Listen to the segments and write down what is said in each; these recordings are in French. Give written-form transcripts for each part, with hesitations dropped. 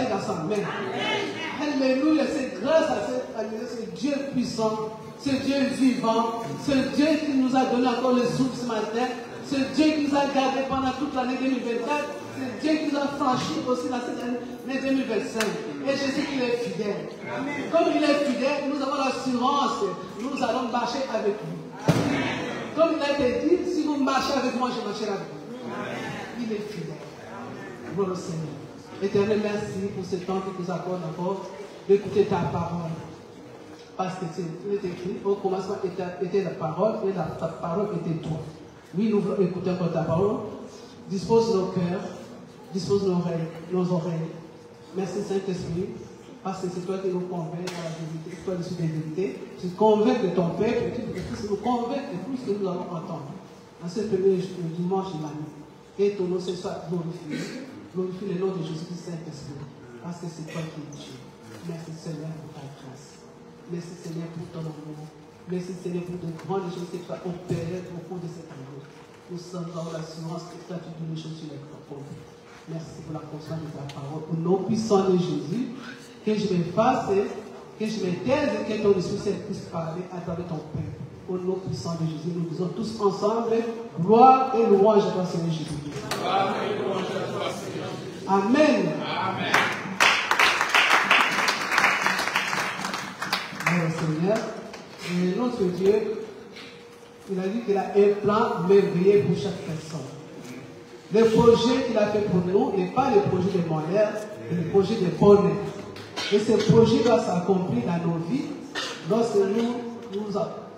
rachetés dans sa main. Alléluia, c'est grâce à ce Dieu puissant, ce Dieu vivant, ce Dieu qui nous a donné encore le souffle ce matin, ce Dieu qui nous a gardés pendant toute l'année 2024, ce Dieu qui nous a franchis aussi dans cette année 2025. Et je sais qu'il est fidèle. Comme il est fidèle, nous avons l'assurance que nous allons marcher avec lui. Comme il a été dit, si vous marchez avec moi, je marcherai avec vous. Il est fidèle. Gloire au Seigneur. Éternel, merci pour ce temps que tu nous accordes encore d'écouter ta parole. Parce que c'est écrit, au commencement était la parole et ta parole était toi. Oui, nous voulons écouter encore ta parole. Dispose nos cœurs, dispose nos oreilles. Merci Saint-Esprit, parce que c'est toi qui nous convaincs à la vérité, c'est toi qui suis des vérités. Tu convaincs de ton peuple et tu nous convaincs de tout ce que nous avons entendu. En ce premier dimanche de l'année. Et ton nom ce soit glorifié. Glorifie le nom de Jésus-Christ Saint-Esprit. Parce que c'est toi qui es Dieu. Merci Seigneur pour ta grâce. Merci Seigneur pour ton amour. Merci Seigneur pour de grandes choses que tu as opérées au cours de cette année. Nous sommes dans l'assurance que tu as fait de choses sur les propos. Merci pour la conscience de ta parole. Au nom puissant de Jésus, que je m'efface, que je me taise et que ton esprit puisse parler à travers ton peuple. Au nom puissant de Jésus, nous disons tous ensemble, gloire et louange à toi, Seigneur Jésus. Gloire et louange à toi, Seigneur Jésus. Amen. Amen. Seigneur, et notre Dieu, il a dit qu'il a un plan merveilleux pour chaque personne. Le projet qu'il a fait pour nous n'est pas le projet de malheur, mais le projet de bonheur. Et ce projet doit s'accomplir dans nos vies lorsque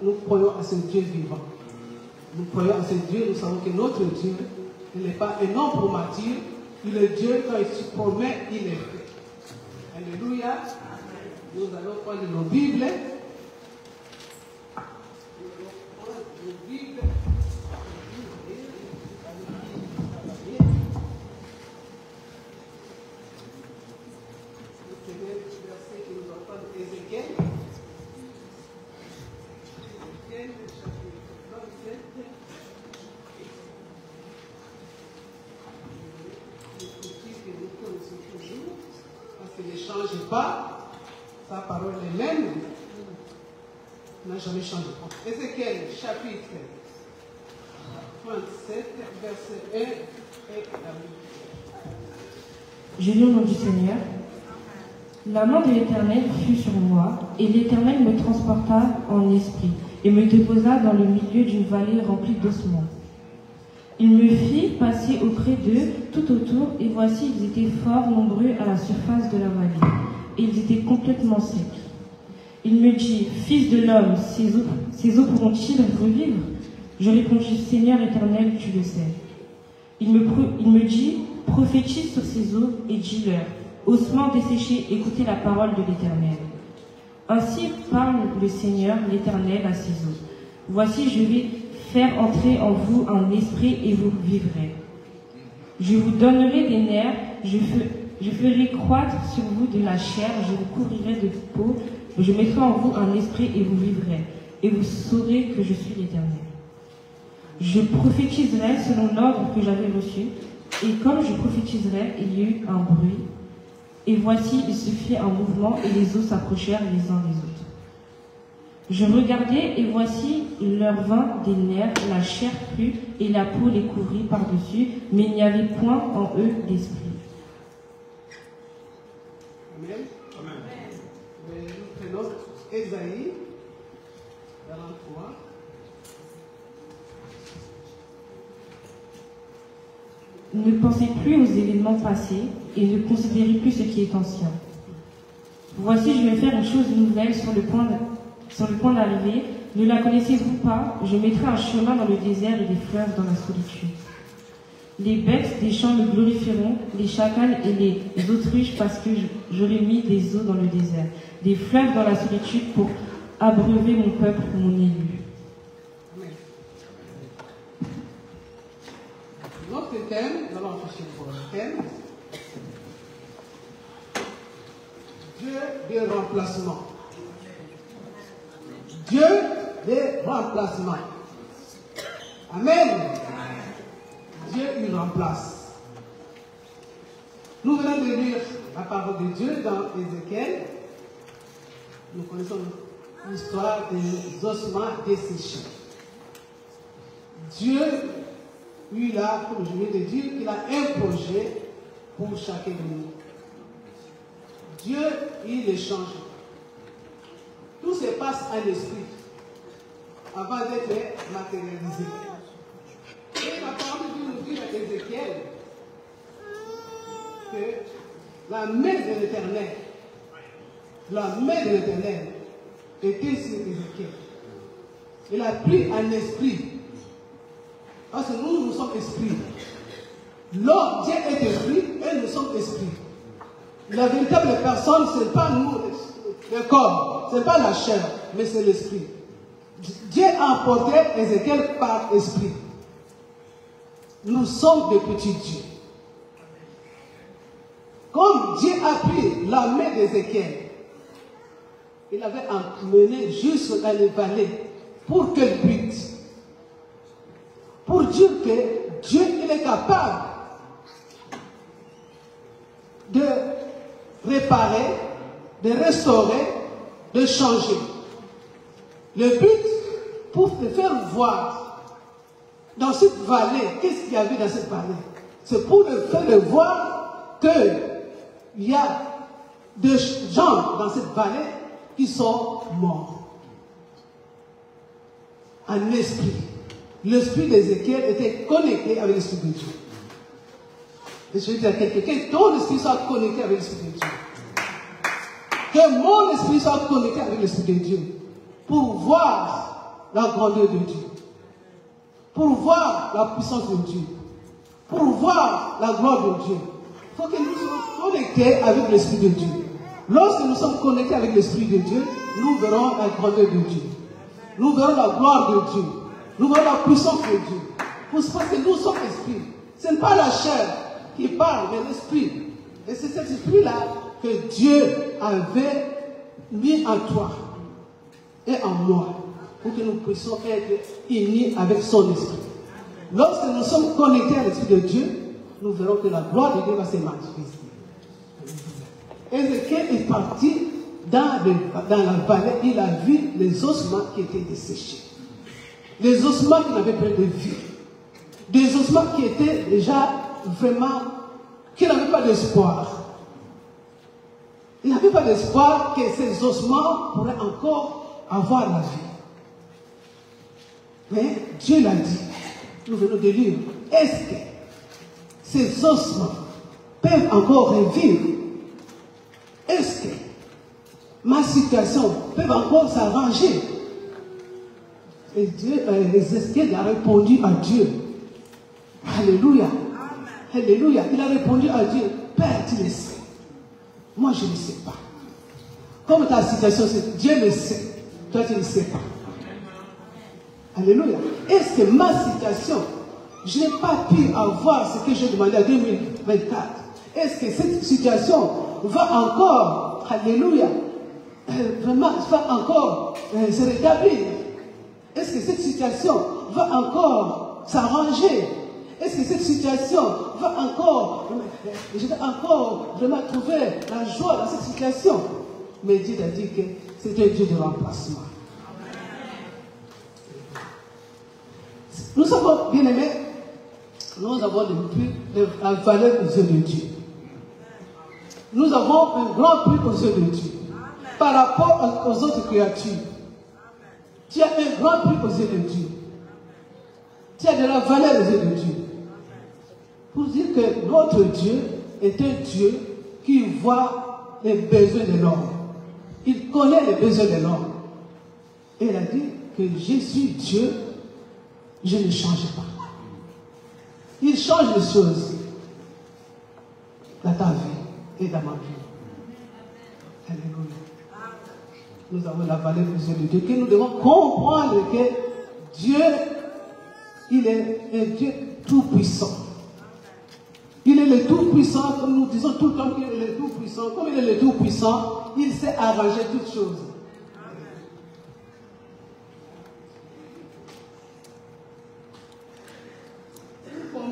nous croyons à ce Dieu vivant. Nous croyons à ce Dieu, nous savons que notre Dieu, il n'est pas un homme pour mentir, il est Dieu, quand il se promet, il est fait. Alléluia. Nous allons prendre nos Bibles. Parce qu'il ne change pas. Sa parole est même, n'a jamais changé. Ézéchiel, chapitre 37, verset 1 et 8. Je lis au nom du Seigneur. La main de l'Éternel fut sur moi, et l'Éternel me transporta en esprit, et me déposa dans le milieu d'une vallée remplie d'ossements. Il me fit passer auprès d'eux tout autour, et voici, ils étaient fort nombreux à la surface de la vallée. Et ils étaient complètement secs. Il me dit, Fils de l'homme, ces eaux pourront-ils revivre? Je répondis, Seigneur éternel, tu le sais. Il me dit, prophétise sur ces eaux et dis-leur, ossements desséchés, écoutez la parole de l'Éternel. Ainsi parle le Seigneur, l'Éternel, à ces eaux. Voici, je vais faire entrer en vous un esprit et vous vivrez. Je vous donnerai des nerfs, je ferai croître sur vous de la chair, je vous couvrirai de peau, je mettrai en vous un esprit et vous vivrez, et vous saurez que je suis l'Éternel. Je prophétiserai selon l'ordre que j'avais reçu, et comme je prophétiserai, il y eut un bruit, et voici, il se fit un mouvement, et les os s'approchèrent les uns des autres. Je regardai, et voici, il leur vint des nerfs, la chair crue, et la peau les couvrit par-dessus, mais il n'y avait point en eux d'esprit. Amen. Amen. Nous prenons Ésaïe 43. Ne pensez plus aux événements passés et ne considérez plus ce qui est ancien. Voici, je vais faire une chose nouvelle sur le point d'arriver. Ne la connaissez-vous pas? Je mettrai un chemin dans le désert et des fleuves dans la solitude. Les bêtes des champs me glorifieront, les chacals et les autruches, parce que j'aurai mis des eaux dans le désert, des fleuves dans la solitude pour abreuver mon peuple, mon élu. Notre thème, nous allons afficher pour le thème, Dieu des remplacements. Dieu des remplacements. Amen. Dieu il remplace. Nous venons de lire la parole de Dieu dans Ézéchiel, nous connaissons l'histoire des ossements desséchés. Dieu, lui là, comme je viens de dire, il a un projet pour chacun de nous. Dieu, il les change. Tout se passe à l'esprit avant d'être matérialisé. Et la parole de Dieu nous dit à Ézéchiel que la main de l'Éternel était sur Ézéchiel. Il a pris un esprit. Parce que nous sommes esprits. L'homme, Dieu est esprit et nous sommes esprits. La véritable personne, ce n'est pas nous, le corps, ce n'est pas la chair, mais c'est l'esprit. Dieu a emporté Ézéchiel par esprit. Nous sommes des petits dieux. Comme Dieu a pris la main d'Ézéchiel, il avait emmené jusque dans les vallées. Pour quel but? Pour dire que Dieu, il est capable de réparer, de restaurer, de changer. Le but, pour te faire voir dans cette vallée, qu'est-ce qu'il y avait dans cette vallée? C'est pour te faire voir qu'il y a des gens dans cette vallée qui sont morts. Un esprit. L'esprit d'Ézéchiel était connecté avec l'esprit de Dieu. Et je veux dire à quelqu'un, que ton esprit soit connecté avec l'esprit de Dieu. Que mon esprit soit connecté avec l'esprit de Dieu. Pour voir la grandeur de Dieu. Pour voir la puissance de Dieu. Pour voir la gloire de Dieu. Il faut que nous soyons connectés avec l'esprit de Dieu. Lorsque nous sommes connectés avec l'esprit de Dieu, nous verrons la grandeur de Dieu. Nous verrons la gloire de Dieu. Nous verrons la puissance de Dieu. Parce que nous sommes esprits. Ce n'est pas la chair qui parle, mais l'esprit. Et c'est cet esprit-là que Dieu avait mis en toi et en moi pour que nous puissions être unis avec son esprit. Lorsque nous sommes connectés à l'esprit de Dieu, nous verrons que la gloire de Dieu va se manifester. Ézéchiel est parti dans la vallée, il a vu les ossements qui étaient desséchés. Les ossements qui n'avaient pas de vie. Des ossements qui étaient déjà vraiment, qui n'avaient pas d'espoir. Il n'avait pas d'espoir que ces ossements pourraient encore avoir la vie. Mais Dieu l'a dit. Nous venons de lire. Est-ce que ces ossements peuvent encore revivre? Est-ce que ma situation peut encore s'arranger? Et Ézéchiel a répondu à Dieu. Alléluia. Alléluia. Il a répondu à Dieu. Père, tu le sais. Moi, je ne sais pas. Comme ta situation, c'est Dieu le sait. Toi, tu ne sais pas. Alléluia. Est-ce que ma situation, je n'ai pas pu avoir ce que j'ai demandé en 2024? Est-ce que cette situation va encore, alléluia, vraiment va encore se rétablir? Est-ce que cette situation va encore s'arranger? Est-ce que cette situation va encore, je vais encore vraiment trouver la joie dans cette situation? Mais Dieu a dit que c'est un Dieu de remplacement. Nous savons, bien aimés, nous avons depuis la valeur aux yeux de Dieu. Nous avons un grand prix aux yeux de Dieu. Par rapport aux autres créatures. Tu as un grand prix aux yeux de Dieu. Tu as de la valeur aux yeux de Dieu. Pour dire que notre Dieu est un Dieu qui voit les besoins de l'homme. Il connaît les besoins de l'homme. Et il a dit que je suis Dieu, je ne change pas. Il change les choses dans ta vie et dans ma vie. Alléluia. Nous avons la valeur aux yeux de Dieu, que nous devons comprendre que Dieu, il est un Dieu tout-puissant. Il est le tout-puissant, comme nous disons tout le temps qu'il est le tout-puissant. Comme il est le tout-puissant, il sait arranger toutes choses. Pour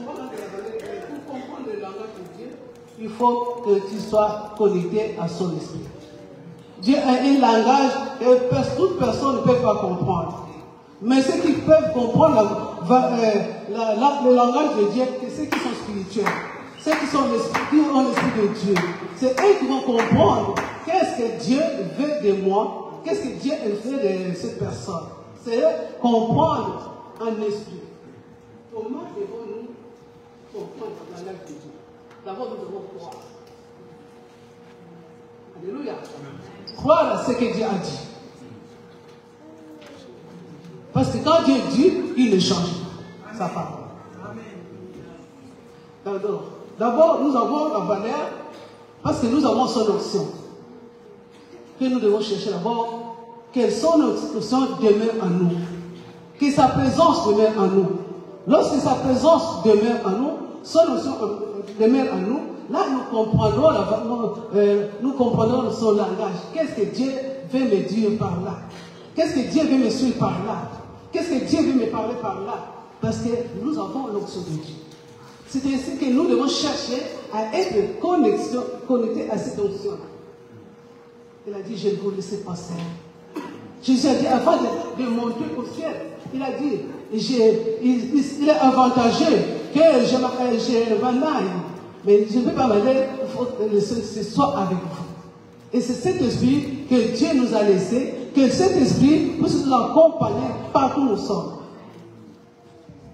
comprendre le langage de Dieu, il faut que tu sois connecté à son esprit. Dieu a un langage que toute personne ne peut pas comprendre. Mais ceux qui peuvent comprendre le langage de Dieu, c'est ceux qui sont spirituels. Ceux qui ont l'esprit de Dieu. C'est eux qui vont comprendre qu'est-ce que Dieu veut de moi, qu'est-ce que Dieu veut de cette personne. C'est eux comprendre en esprit. Comment devons-nous comprendre le langage de Dieu? D'abord, nous devons croire. Alléluia. Croire à ce que Dieu a dit. Parce que quand Dieu dit, il ne change pas sa parole. D'abord, nous avons la valeur parce que nous avons son option. Que nous devons chercher d'abord que son option demeure en nous. Que sa présence demeure en nous. Lorsque sa présence demeure en nous, son option demeure en nous, là nous comprendrons son langage. Qu'est-ce que Dieu veut me dire par là? Qu'est-ce que Dieu veut me suivre par là? Qu'est-ce que Dieu veut me parler par là? Parce que nous avons l'option de Dieu. C'est ainsi que nous devons chercher à être connectés à cette option. Il a dit, je ne vous laisse pas seul. Jésus a dit, avant de monter au ciel, il a dit, il est avantageux que je m'en aille. Mais je ne peux pas m'aller, il faut que le Seigneur soit avec vous. Et c'est cet esprit que Dieu nous a laissé, que cet esprit puisse nous accompagner partout où nous sommes.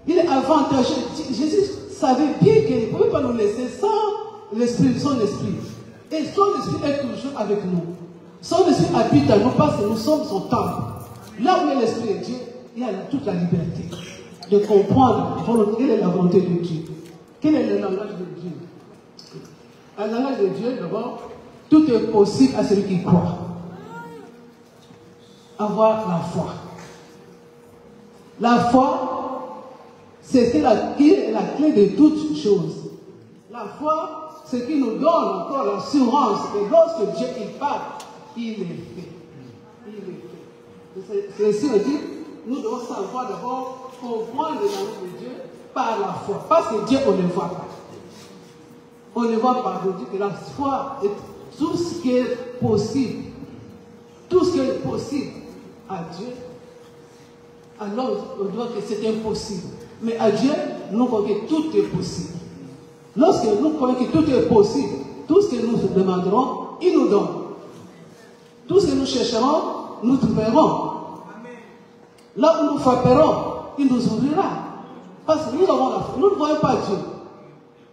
Il est avantageux. Jésus savait bien qu'il ne pouvait pas nous laisser sans l'esprit, son esprit. Et son esprit est toujours avec nous. Son esprit habite à nous parce que nous sommes son temple. Là où est l'esprit de Dieu, il y a toute la liberté de comprendre quelle est la volonté de Dieu. Quel est le langage de Dieu? Le langage de Dieu, d'abord, tout est possible à celui qui croit. Avoir la foi. La foi, c'est la clé de toutes choses. La foi, c'est ce qui nous donne encore l'assurance que lorsque Dieu il parle, il est fait. Il est fait. C'est ainsi on dit, nous devons savoir d'abord comprendre le langage de Dieu par la foi. Parce que Dieu, on ne voit pas. On ne voit pas. On dit que la foi est tout ce qui est possible. Tout ce qui est possible à Dieu, alors on doit que c'est impossible. Mais à Dieu, nous croyons que tout est possible. Lorsque nous croyons que tout est possible, tout ce que nous demanderons, il nous donne. Tout ce que nous chercherons, nous trouverons. Là où nous frapperons, il nous ouvrira. Parce que nous avons la foi. Nous ne voyons pas Dieu.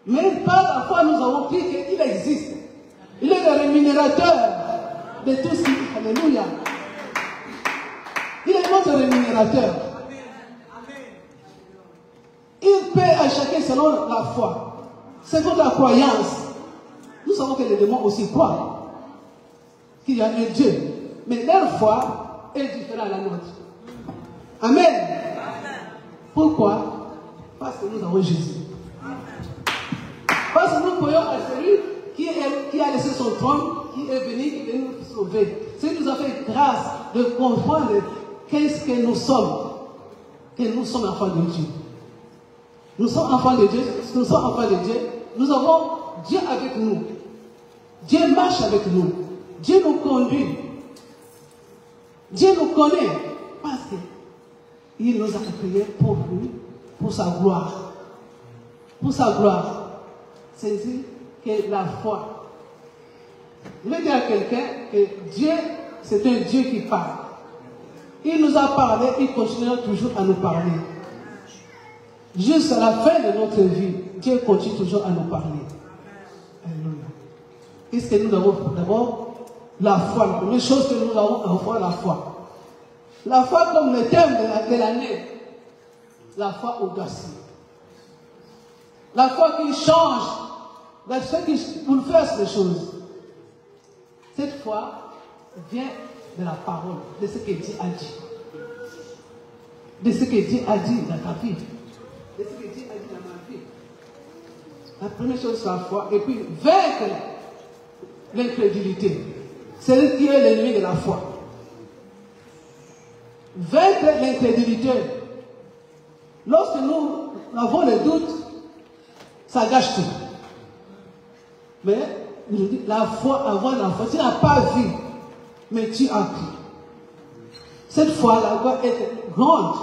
Mais par la foi, nous avons dit qu'il existe. Il est le rémunérateur de tout ce qui... Alléluia. Il est notre rémunérateur. Il paie à chacun selon la foi. Selon la croyance. Nous savons que les démons aussi croient qu'il y a un Dieu. Mais leur foi est différente à la nôtre. Amen. Pourquoi? Parce que nous avons Jésus. Parce que nous croyons à celui qui a laissé son trône, qui est venu, qui est venu nous sauver. C'est qui nous a fait grâce de comprendre qu'est-ce que nous sommes. Que nous sommes enfants de Dieu. Nous sommes enfants de Dieu. Nous sommes enfants de Dieu. Nous avons Dieu avec nous. Dieu marche avec nous. Dieu nous conduit. Dieu nous connaît. Parce qu'il nous a créés pour lui, pour sa gloire. Pour sa gloire. C'est-à-dire que la foi. Je vais dire à quelqu'un que Dieu, c'est un Dieu qui parle. Il nous a parlé, il continuera toujours à nous parler. Jusqu'à la fin de notre vie, Dieu continue toujours à nous parler. Alléluia. Qu'est-ce que nous avons d'abord? La foi. La première chose que nous avons à voir, la foi. La foi comme le thème de l'année. La foi audacieuse. La foi qui change. La foi qui bouleverse les choses. Cette foi vient de la parole, de ce que Dieu a dit. De ce que Dieu a dit dans ta vie. De ce que Dieu a dit dans ma vie. La première chose, c'est la foi. Et puis, vaincre l'incrédulité. C'est lui qui est l'ennemi de la foi. Vaincre l'incrédulité. Lorsque nous avons le doute, ça gâche tout. Mais il nous dit, la foi, avoir la foi. Tu n'as pas vu, mais tu as cru. Cette foi-là doit être grande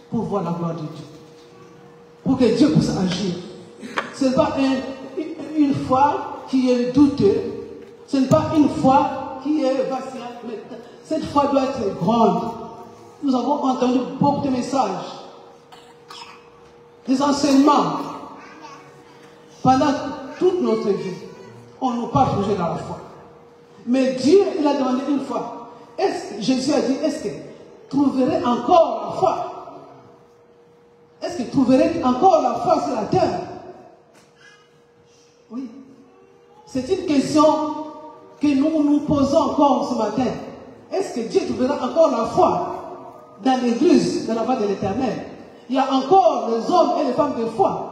pour voir la gloire de Dieu. Pour que Dieu puisse agir. Ce n'est pas une foi qui est douteuse. Ce n'est pas une foi qui est vacillante. Mais cette foi doit être grande. Nous avons entendu beaucoup de messages, des enseignements. Pendant toute notre vie, on nous parle toujours dans la foi. Mais Dieu, il a demandé une fois. Jésus a dit, est-ce que trouverez encore la foi? Est-ce que trouverez encore la foi sur la terre? Oui. C'est une question que nous nous posons encore ce matin. Est-ce que Dieu trouvera encore la foi dans l'église de la voie de l'éternel? Il y a encore les hommes et les femmes de foi.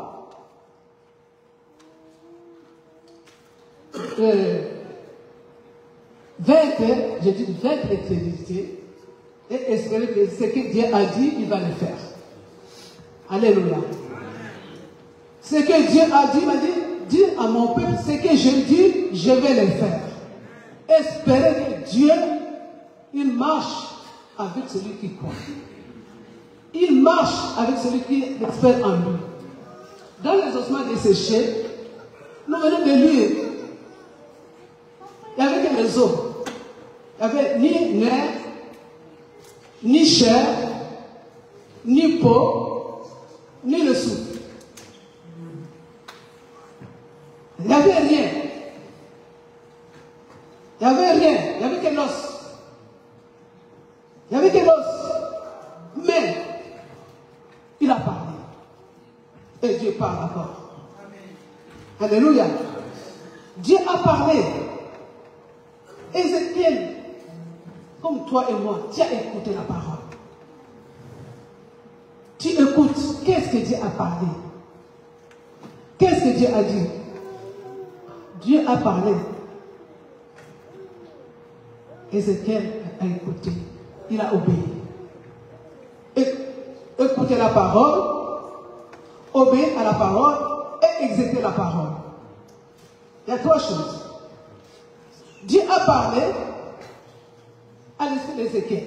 J'ai dit vaincre les crédités et espérer que ce que Dieu a dit, il va le faire. Alléluia. Ce que Dieu a dit, il m'a dit, dis à mon peuple, ce que je dis, je vais le faire. Espérer que Dieu, il marche avec celui qui croit. Il marche avec celui qui est expert en lui. Dans les ossements desséchés, nous venons de lire. Il n'y avait que les os. Il n'y avait ni nerfs, ni chair, ni peau, ni le souffle. Il n'y avait rien. Il n'y avait rien. Il n'y avait que l'os. Il n'y avait que l'os. Mais, il a parlé. Et Dieu parle encore. Alléluia. Dieu a parlé. Ézéchiel, comme toi et moi, tu as écouté la parole. Tu écoutes. Qu'est-ce que Dieu a parlé? Qu'est-ce que Dieu a dit? Dieu a parlé. Ézéchiel a écouté. Il a obéi. Écouter la parole, obéir à la parole et exécuter la parole. Il y a trois choses. Dieu a parlé à l'esprit d'Ézéchiel.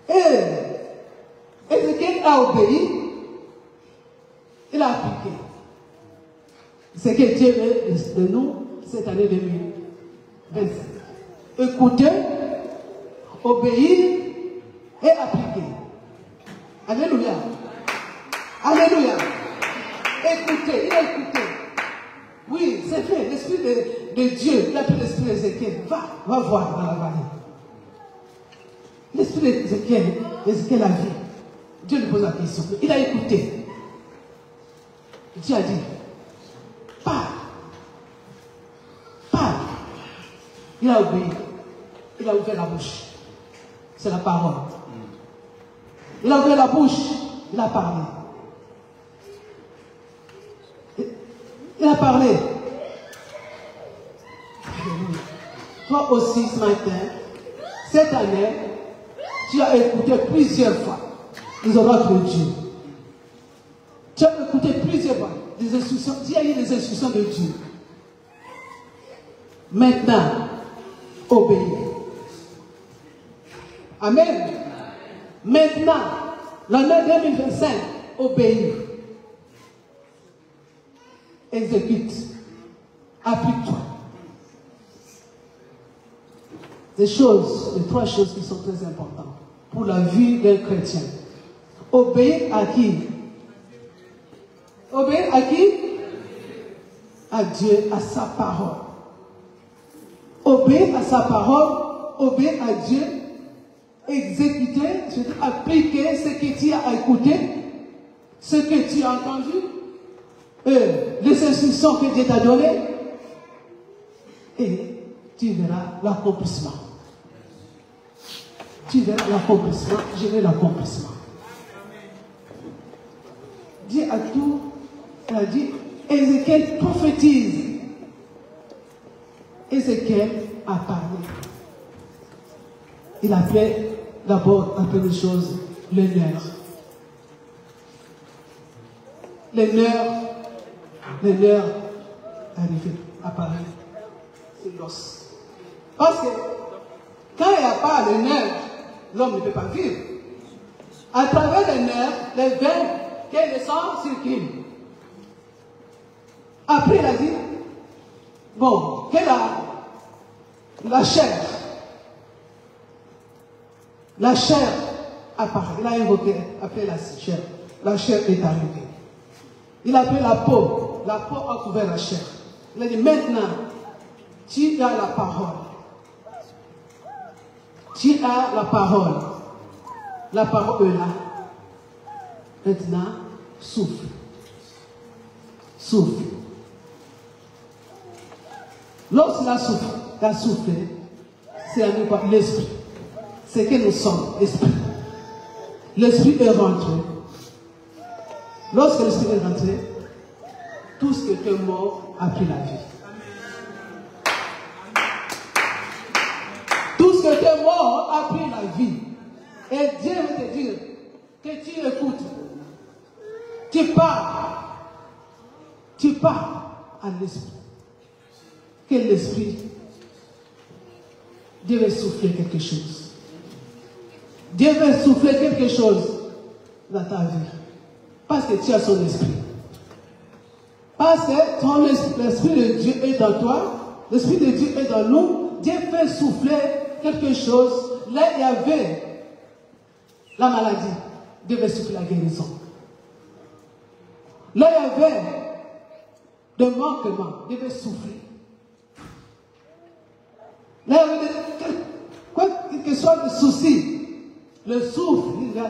Et Ézéchiel a obéi, il a appliqué. C'est que Dieu veut de nous cette année 2025. Écouter, obéir et appliquer. Alléluia. Alléluia. Écoutez, il a écouté. Oui, c'est fait. L'esprit de Dieu, il a pris l'esprit d'Ézéchiel. Va voir dans la vallée. L'esprit d'Ézéchiel, Ézéchiel a vu. Dieu lui pose la question. Il a écouté. Dieu a dit, parle. Parle. Il a obéi. Il a ouvert la bouche. C'est la parole. Il a ouvert la bouche. Il a parlé. Il a parlé. Toi aussi ce matin, cette année, tu as écouté plusieurs fois les oracles de Dieu. Tu as écouté plusieurs fois les instructions. Tu as eu les instructions de Dieu. Maintenant, obéis. Amen. Maintenant, l'année 2025, obéis. Exécute. Applique-toi. Des choses, les trois choses qui sont très importantes pour la vie d'un chrétien. Obéir à qui? Obéir à qui? À Dieu, à sa parole. Obéir à sa parole, obéir à Dieu, exécuter, c'est-à-dire appliquer ce que tu as écouté, ce que tu as entendu, les instructions que Dieu t'a données, et tu verras l'accomplissement. Tu verras l'accomplissement, je vais l'accomplissement. Dieu a tout, il a dit, Ézéchiel prophétise. Ézéchiel a parlé. Il appelait d'abord un peu de choses, les nerfs. Les nerfs arriver, apparaître, c'est l'os. Parce que quand il n'y a pas de nerfs, l'homme ne peut pas vivre. À travers les nerfs, les veines, que le sang circule. Après, il a dit, bon, que la chair apparaît. Il a invoqué, appelé la chair. La chair est arrivée. Il a appelé la peau. La peau a couvert la chair. Il a dit, maintenant, tu as la parole. Tu as la parole. La parole est là. Maintenant, souffle. Souffle. Lorsqu'il a soufflé, c'est à nous par l'esprit. C'est que nous sommes, esprit. L'esprit est rentré. Lorsque l'esprit est rentré, tout ce qui était mort a pris la vie. Tout ce qui était mort a pris la vie. Et Dieu veut te dire que tu écoutes. Tu pars à l'esprit. Que l'esprit devait souffler quelque chose. Dieu veut souffler quelque chose dans ta vie. Parce que tu as son esprit. Parce que ton l'esprit de Dieu est dans toi. L'esprit de Dieu est dans nous. Dieu fait souffler quelque chose. Là, il y avait la maladie. Dieu veut souffler la guérison. Là, il y avait des manquements. Dieu veut souffler. Là, il y avait quoi que soit le souci. Le souffle, il va.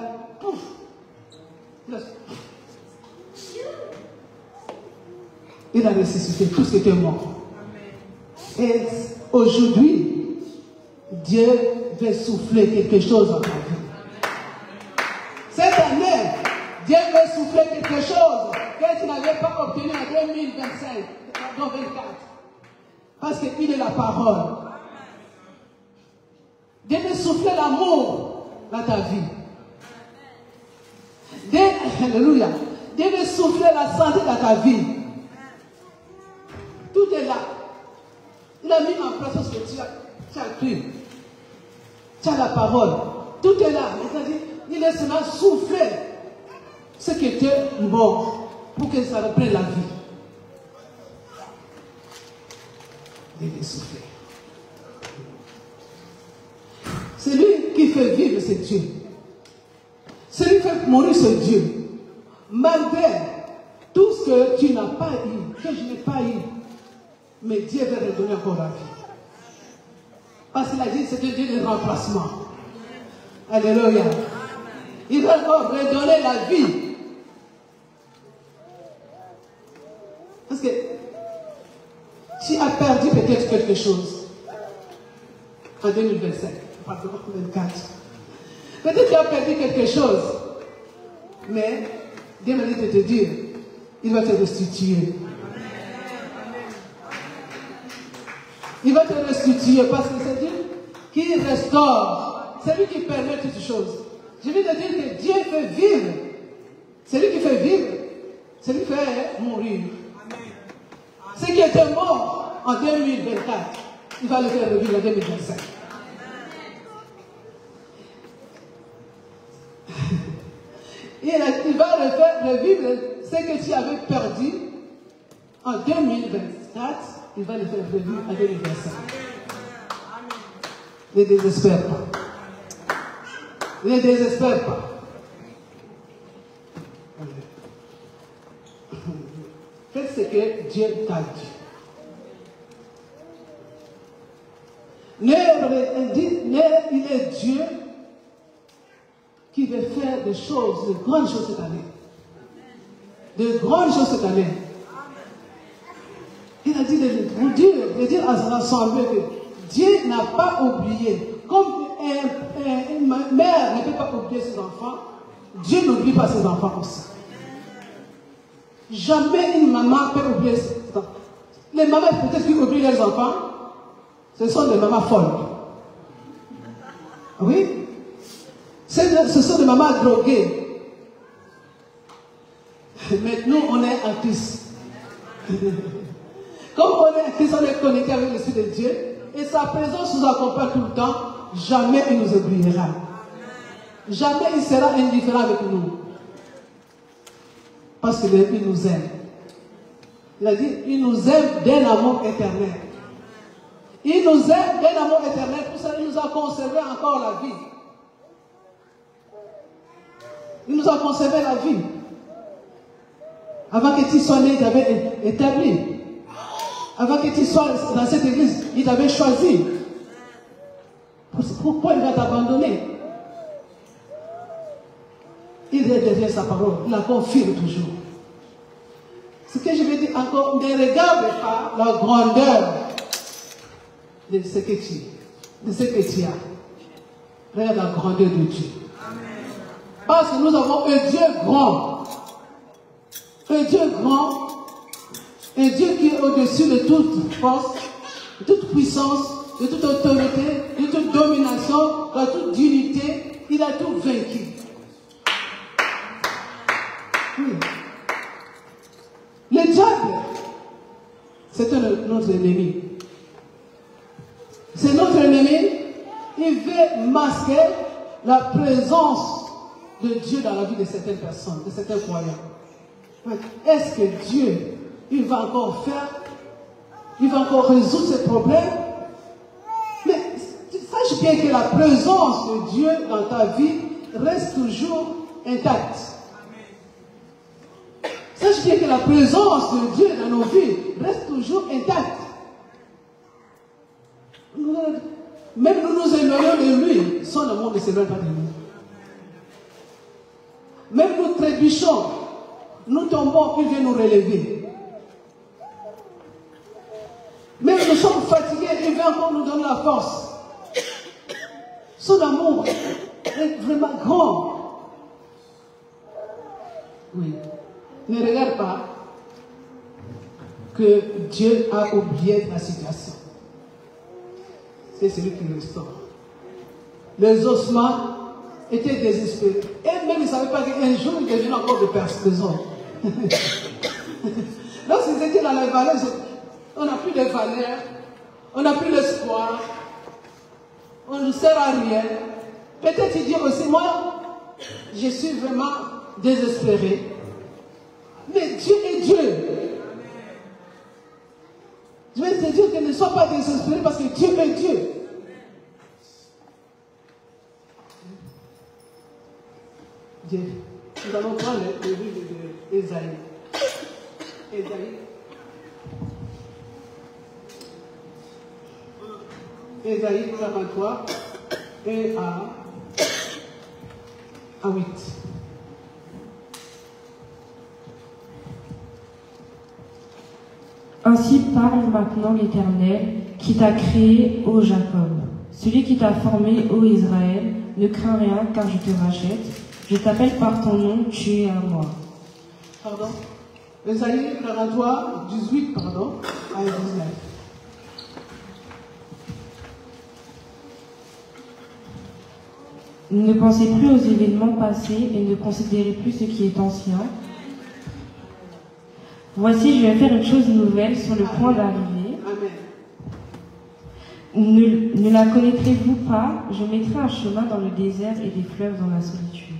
Il a ressuscité tout ce qui était mort. Et aujourd'hui, Dieu veut souffler quelque chose dans ta vie. Cette année, Dieu veut souffler quelque chose que tu n'avais pas obtenu en 2025, en 2024. Parce qu'il est la parole. Dieu veut souffler l'amour dans ta vie. Alléluia. Dieu veut souffler la santé dans ta vie. Tout est là. Il a mis en place ce que tu as cru. Tu as la parole. Tout est là. Il laisse seulement souffler ce qui était mort pour que ça reprenne la vie. Il veut souffler. C'est lui qui fait vivre, c'est Dieu. C'est lui qui fait mourir, c'est Dieu. Malgré tout ce que tu n'as pas eu, que je n'ai pas eu, mais Dieu va redonner encore la vie. Parce qu'il a dit que c'est un Dieu de remplacement. Alléluia. Il va encore redonner la vie. Parce que tu as perdu peut-être quelque chose en 2025. Pardon, 24. Peut-être que tu as perdu quelque chose, mais Dieu m'a dit de te dire, il va te restituer. Il va te restituer parce que c'est Dieu qui restaure. C'est lui qui permet toutes choses. Je viens de dire que Dieu fait vivre. C'est lui qui fait vivre. C'est lui qui fait mourir. Ce qui était mort en 2024, il va le faire revivre en 2025. Il va revivre ce que tu avais perdu en 2024, il va le faire revivre en 2025. Ne désespère pas. Ne désespère pas. Fais ce que Dieu t'a dit. Il est Dieu qui veut faire des choses, de grandes choses cette année. De grandes choses cette année. Il a dit de dire à son assemblée que Dieu n'a pas oublié. Comme une mère ne peut pas oublier ses enfants, Dieu n'oublie pas ses enfants aussi. Jamais une maman peut oublier ses enfants. Les mamans peut-être qui oublient leurs enfants, ce sont des mamans folles. Oui? Ce sont des mamans droguées. Mais nous, on est artistes. Comme on est Christ, on est connecté avec l'Esprit de Dieu, et sa présence nous accompagne tout le temps, jamais il nous oubliera. Jamais il sera indifférent avec nous. Parce qu'il nous aime. Il a dit, il nous aime d'un amour éternel. Il nous aime d'un amour éternel, pour ça il nous a conservé encore la vie. Il nous a conservé la vie. Avant que tu sois né, il t'avait établi. Avant que tu sois dans cette église, il t'avait choisi. Pourquoi il va t'abandonner? Il est derrière sa parole, il la confirme toujours. Ce que je veux dire encore, ne regarde pas la grandeur de ce que tu as. Regarde la grandeur de Dieu. Parce que nous avons un Dieu grand. Un Dieu grand. Un Dieu qui est au-dessus de toute force, de toute puissance, de toute autorité, de toute domination, de toute dignité. Il a tout vaincu. Oui. Le diable, c'est notre ennemi. C'est notre ennemi. Il veut masquer la présence de Dieu dans la vie de certaines personnes, de certains croyants. Est-ce que Dieu, il va encore faire, il va encore résoudre ces problèmes? Mais sache bien que la présence de Dieu dans ta vie reste toujours intacte. Sache bien que la présence de Dieu dans nos vies reste toujours intacte. Même nous éloignons de lui, son amour ne s'éloigne pas de nous. Même nous trébuchons, nous tombons, il vient nous relever. Même nous sommes fatigués, il vient encore nous donner la force. Son amour est vraiment grand. Oui. Ne regarde pas que Dieu a oublié la situation. C'est celui qui restaure. Les ossements étaient désespérés. Et même ils ne savaient pas qu'un jour ils deviennent encore des hommes. Lorsqu'ils étaient dans les valeurs, on n'a plus de valeur, on n'a plus d'espoir, on ne sert à rien. Peut-être ils disent aussi, moi, je suis vraiment désespéré. Mais Dieu est Dieu. Je vais te dire que ne sois pas désespéré parce que Dieu est Dieu. Dieu. Nous allons prendre le livre d'Ésaïe. Ésaïe 43, 1 à 8. Ainsi parle maintenant l'Éternel, qui t'a créé, ô Jacob. Celui qui t'a formé, ô Israël, ne crains rien, car je te rachète. Je t'appelle par ton nom, tu es à moi. Pardon. Ésaïe 43, 18, pardon, à 19. Ne pensez plus aux événements passés et ne considérez plus ce qui est ancien. Voici, je vais faire une chose nouvelle sur le point d'arriver. Ne la connaîtrez-vous pas? Je mettrai un chemin dans le désert et des fleuves dans la solitude.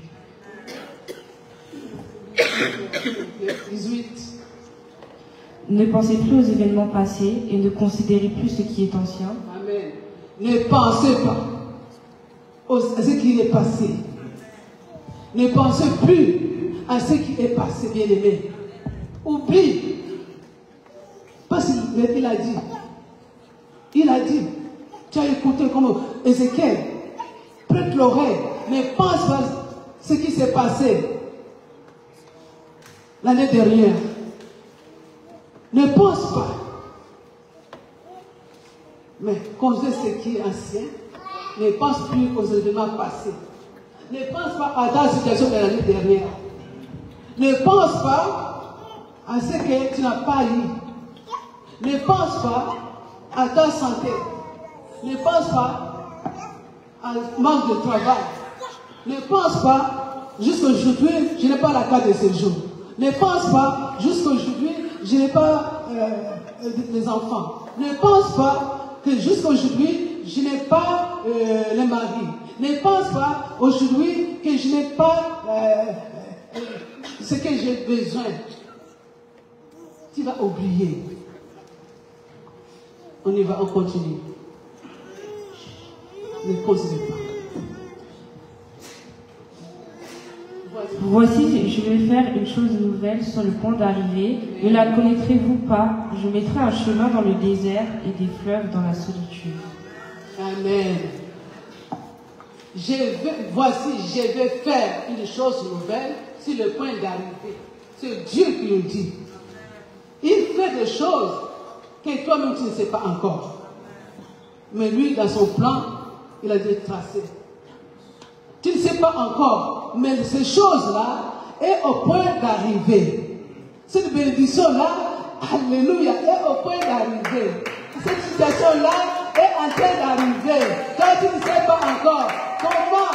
18. Ne pensez plus aux événements passés et ne considérez plus ce qui est ancien. Amen. Ne pensez pas à ce qui est passé. Ne pensez plus à ce qui est passé, bien-aimé. Oublie. Parce qu'il a dit. Il a dit. Tu as écouté comme Ézéchiel. Prête l'oreille. Ne pense pas à ce qui s'est passé l'année dernière. Ne pense pas. Mais considère ce qui est ancien. Ne pense plus aux événements passés. Ne pense pas à ta situation de l'année dernière. Ne pense pas à ce que tu n'as pas eu. Ne pense pas à ta santé. Ne pense pas à manque de travail. Ne pense pas jusqu'aujourd'hui, je n'ai pas la carte de séjour. Ne pense pas jusqu'aujourd'hui, je n'ai pas les enfants. Ne pense pas que jusqu'à aujourd'hui, je n'ai pas le mari. Ne pense pas aujourd'hui que je n'ai pas ce que j'ai besoin. Tu vas oublier. On y va, on continue. Ne considère pas. Voici, je vais faire une chose nouvelle sur le point d'arriver. Ne la connaîtrez-vous pas? Je mettrai un chemin dans le désert et des fleuves dans la solitude. Amen. Voici, je vais faire une chose nouvelle sur le point d'arriver. C'est Dieu qui le dit. Il fait des choses que toi-même tu ne sais pas encore. Mais lui, dans son plan, il a déjà tracé. Tu ne sais pas encore, mais ces choses-là est au point d'arriver. Cette bénédiction-là, alléluia, est au point d'arriver. Cette situation-là est en train d'arriver. Toi, tu ne sais pas encore comment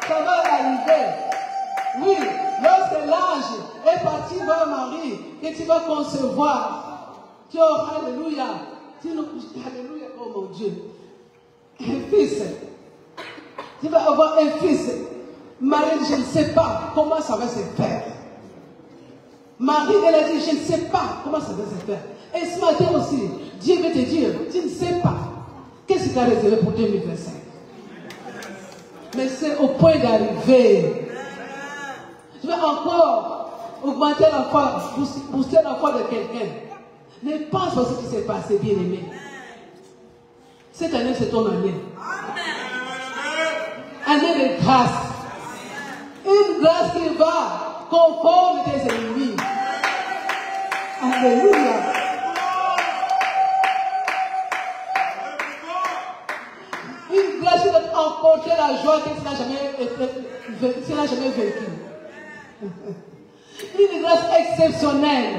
ça va arriver. Oui, lorsque l'ange est parti voir Marie, que tu vas concevoir, tu auras, alléluia, alléluia, oh mon Dieu, un fils. Tu vas avoir un fils. Marie dit, je ne sais pas comment ça va se faire. Marie, elle a dit, je ne sais pas comment ça va se faire. Et ce matin aussi, Dieu veut te dire, tu ne sais pas qu'est-ce qu'il a réservé pour 2025. Mais c'est au point d'arriver. Je vais encore augmenter la foi, booster la foi de quelqu'un. Ne pense pas à ce qui s'est passé, bien aimé. Cette année, c'est ton année. Année de grâce. Une grâce qui va confondre tes ennemis. Alléluia. Une grâce qui va emporter la joie que tu n'as jamais vécue. Une grâce exceptionnelle.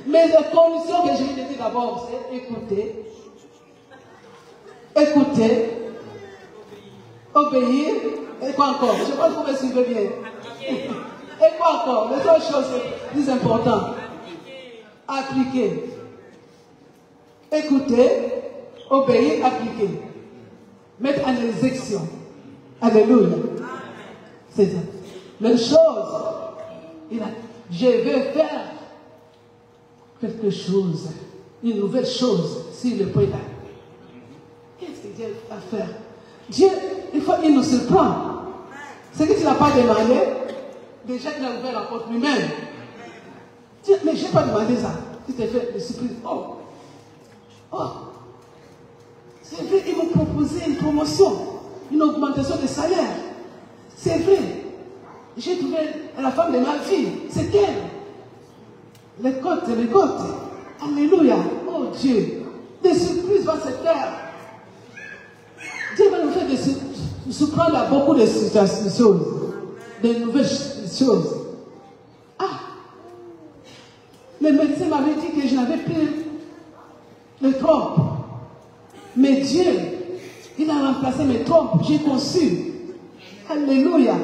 Mais les conditions que je vais te dire d'abord, c'est écouter. Écouter. Obéir. Et quoi encore? Je pense que vous me suivez bien. Et quoi encore? Les autres choses plus importantes. Appliquer. Écouter. Obéir. Appliquer. Mettre en exécution. Alléluia. C'est ça. Les choses. Je vais faire quelque chose. Une nouvelle chose. Si le point là. Qu'est-ce que Dieu va faire? Dieu, il nous surprend. Ce que tu n'as pas demandé, déjà il a ouvert la porte lui-même. Mais je n'ai pas demandé ça. Tu t'es fait des surprises. Oh, c'est vrai, ils m'ont proposé une promotion, une augmentation de salaire. C'est vrai. J'ai trouvé la femme de ma vie. C'est elle. Les côtes. Alléluia. Oh Dieu. Des surprises vont se faire. Dieu va nous faire surprendre à beaucoup de choses, de nouvelles choses. Le médecin m'avait dit que je n'avais plus le trompes. Mais Dieu, il a remplacé mes trompes. J'ai conçu. Alléluia.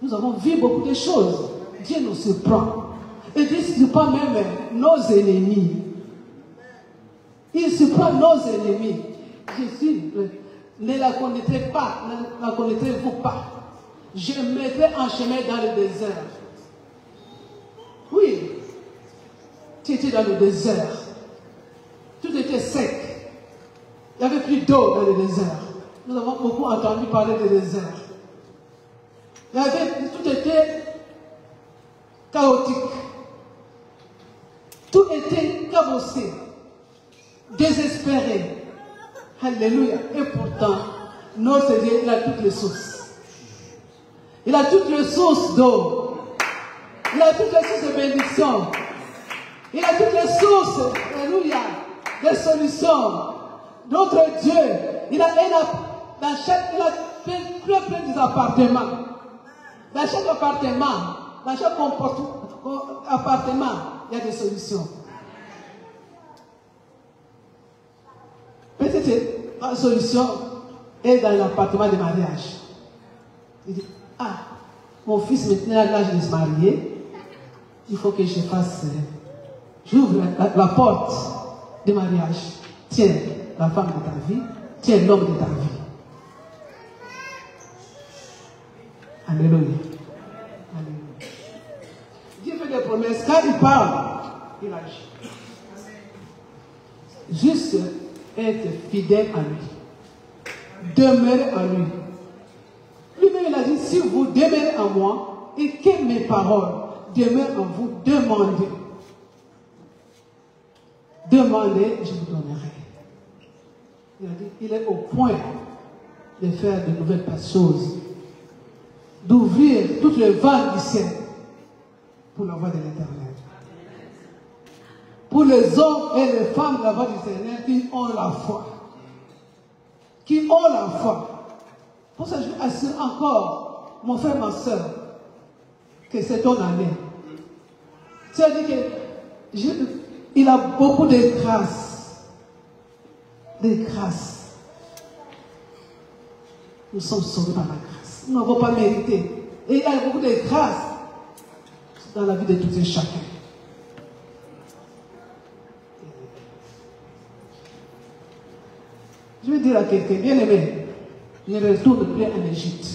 Nous avons vu beaucoup de choses. Dieu nous surprend. Et Dieu ne surprend même nos ennemis. Il surprend nos ennemis. Jésus ne la connaîtrait pas, ne la connaîtrez-vous pas. Je mettrai en chemin dans le désert. Oui, tu étais dans le désert. Tout était sec. Il n'y avait plus d'eau dans le désert. Nous avons beaucoup entendu parler du désert. Tout était chaotique. Tout était cabossé, désespéré. Alléluia. Et pourtant, notre Dieu, il a toutes les sources. Il a toutes les sources d'eau. Il a toutes les sources de bénédiction. Il a toutes les sources, alléluia, de solutions. Notre Dieu, il a plein des appartements. Dans chaque appartement, dans chaque appartement, il y a des solutions. Peut-être la solution est dans l'appartement de mariage. Il dit, mon fils maintenant a l'âge de se marier, il faut que je J'ouvre la porte du mariage. Tiens la femme de ta vie, tiens l'homme de ta vie. Alléluia. Alléluia. Dieu fait des promesses. Quand il parle, il agit. Juste être fidèle à lui. Demeurer en lui. Lui-même, il a dit, si vous demeurez en moi et que mes paroles demeurent en vous, demandez. Demandez, je vous donnerai. Il a dit, il est au point de faire de nouvelles choses, d'ouvrir toutes les vannes du ciel pour la voie de l'Éternel. Pour les hommes et les femmes de la voie de l'Éternel qui ont la foi. Qui ont la foi. Pour ça, je vous assure encore, mon frère, ma soeur, que c'est ton année. C'est-à-dire qu'il a beaucoup de grâce. De grâce. Nous sommes sauvés par la grâce. Nous n'avons pas mérité. Et il y a beaucoup de grâce dans la vie de tous et chacun. Je vais dire à quelqu'un, bien aimé, ne retourne plus en Égypte.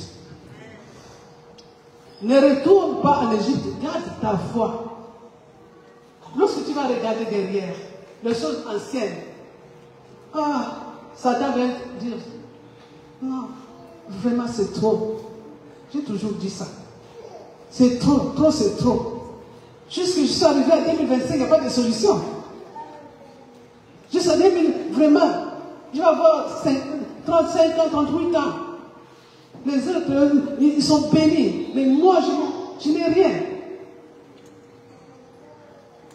Ne retourne pas en Égypte, garde ta foi. Lorsque tu vas regarder derrière les choses anciennes, Satan va dire, non, vraiment c'est trop. J'ai toujours dit ça. C'est trop, trop c'est trop. Jusque je suis arrivé à 2025, il n'y a pas de solution. Jusqu'à 2000, vraiment, je vais avoir 35 ans, 38 ans. Les autres, ils sont bénis. Mais moi, je n'ai rien.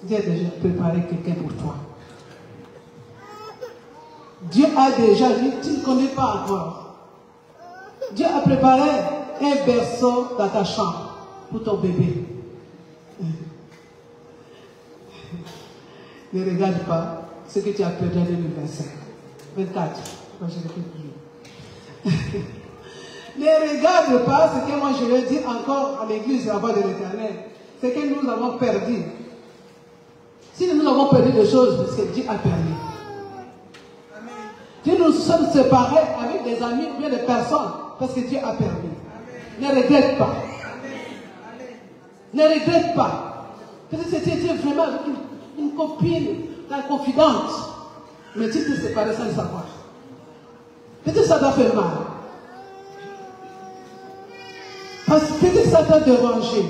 Dieu a déjà préparé quelqu'un pour toi. Dieu a déjà dit, tu ne connais pas encore. Dieu a préparé un berceau dans ta chambre pour ton bébé. Ne regarde pas ce que tu as perdu en 2025. 24. Moi, je ne répète plus. Ne regarde pas ce que moi je vais dire encore à l'église de la voix de l'Éternel. C'est que nous avons perdu. Si nous avons perdu des choses, parce que Dieu a permis. Si nous sommes séparés avec des amis ou bien des personnes, parce que Dieu a permis. Ne regrette pas. Ne regrette pas. Peut-être que c'était vraiment avec une copine, la confidente. Mais tu t'es séparé sans le savoir. Peut-être que ça t'a fait mal. Parce que peut-être que ça t'a dérangé.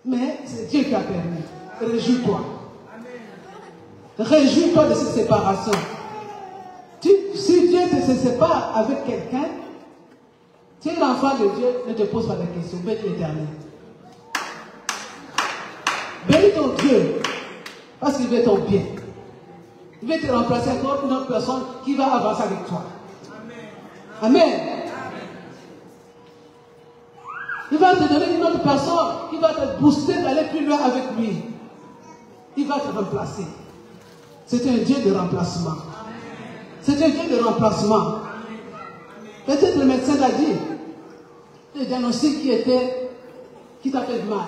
Mais c'est Dieu qui a permis. Réjouis-toi. Réjouis-toi de cette séparation. Si Dieu te sépare avec quelqu'un, tu es l'enfant de Dieu, ne te pose pas de questions. Bénis l'Éternel. Bénis ton Dieu. Parce qu'il veut ton bien. Il veut te remplacer encore une autre personne qui va avancer avec toi. Amen. Il va te donner une autre personne qui va te booster d'aller plus loin avec lui. Il va te remplacer. C'est un Dieu de remplacement. C'est un Dieu de remplacement. Peut-être le médecin t'a dit, le diagnostic qui t'a fait mal,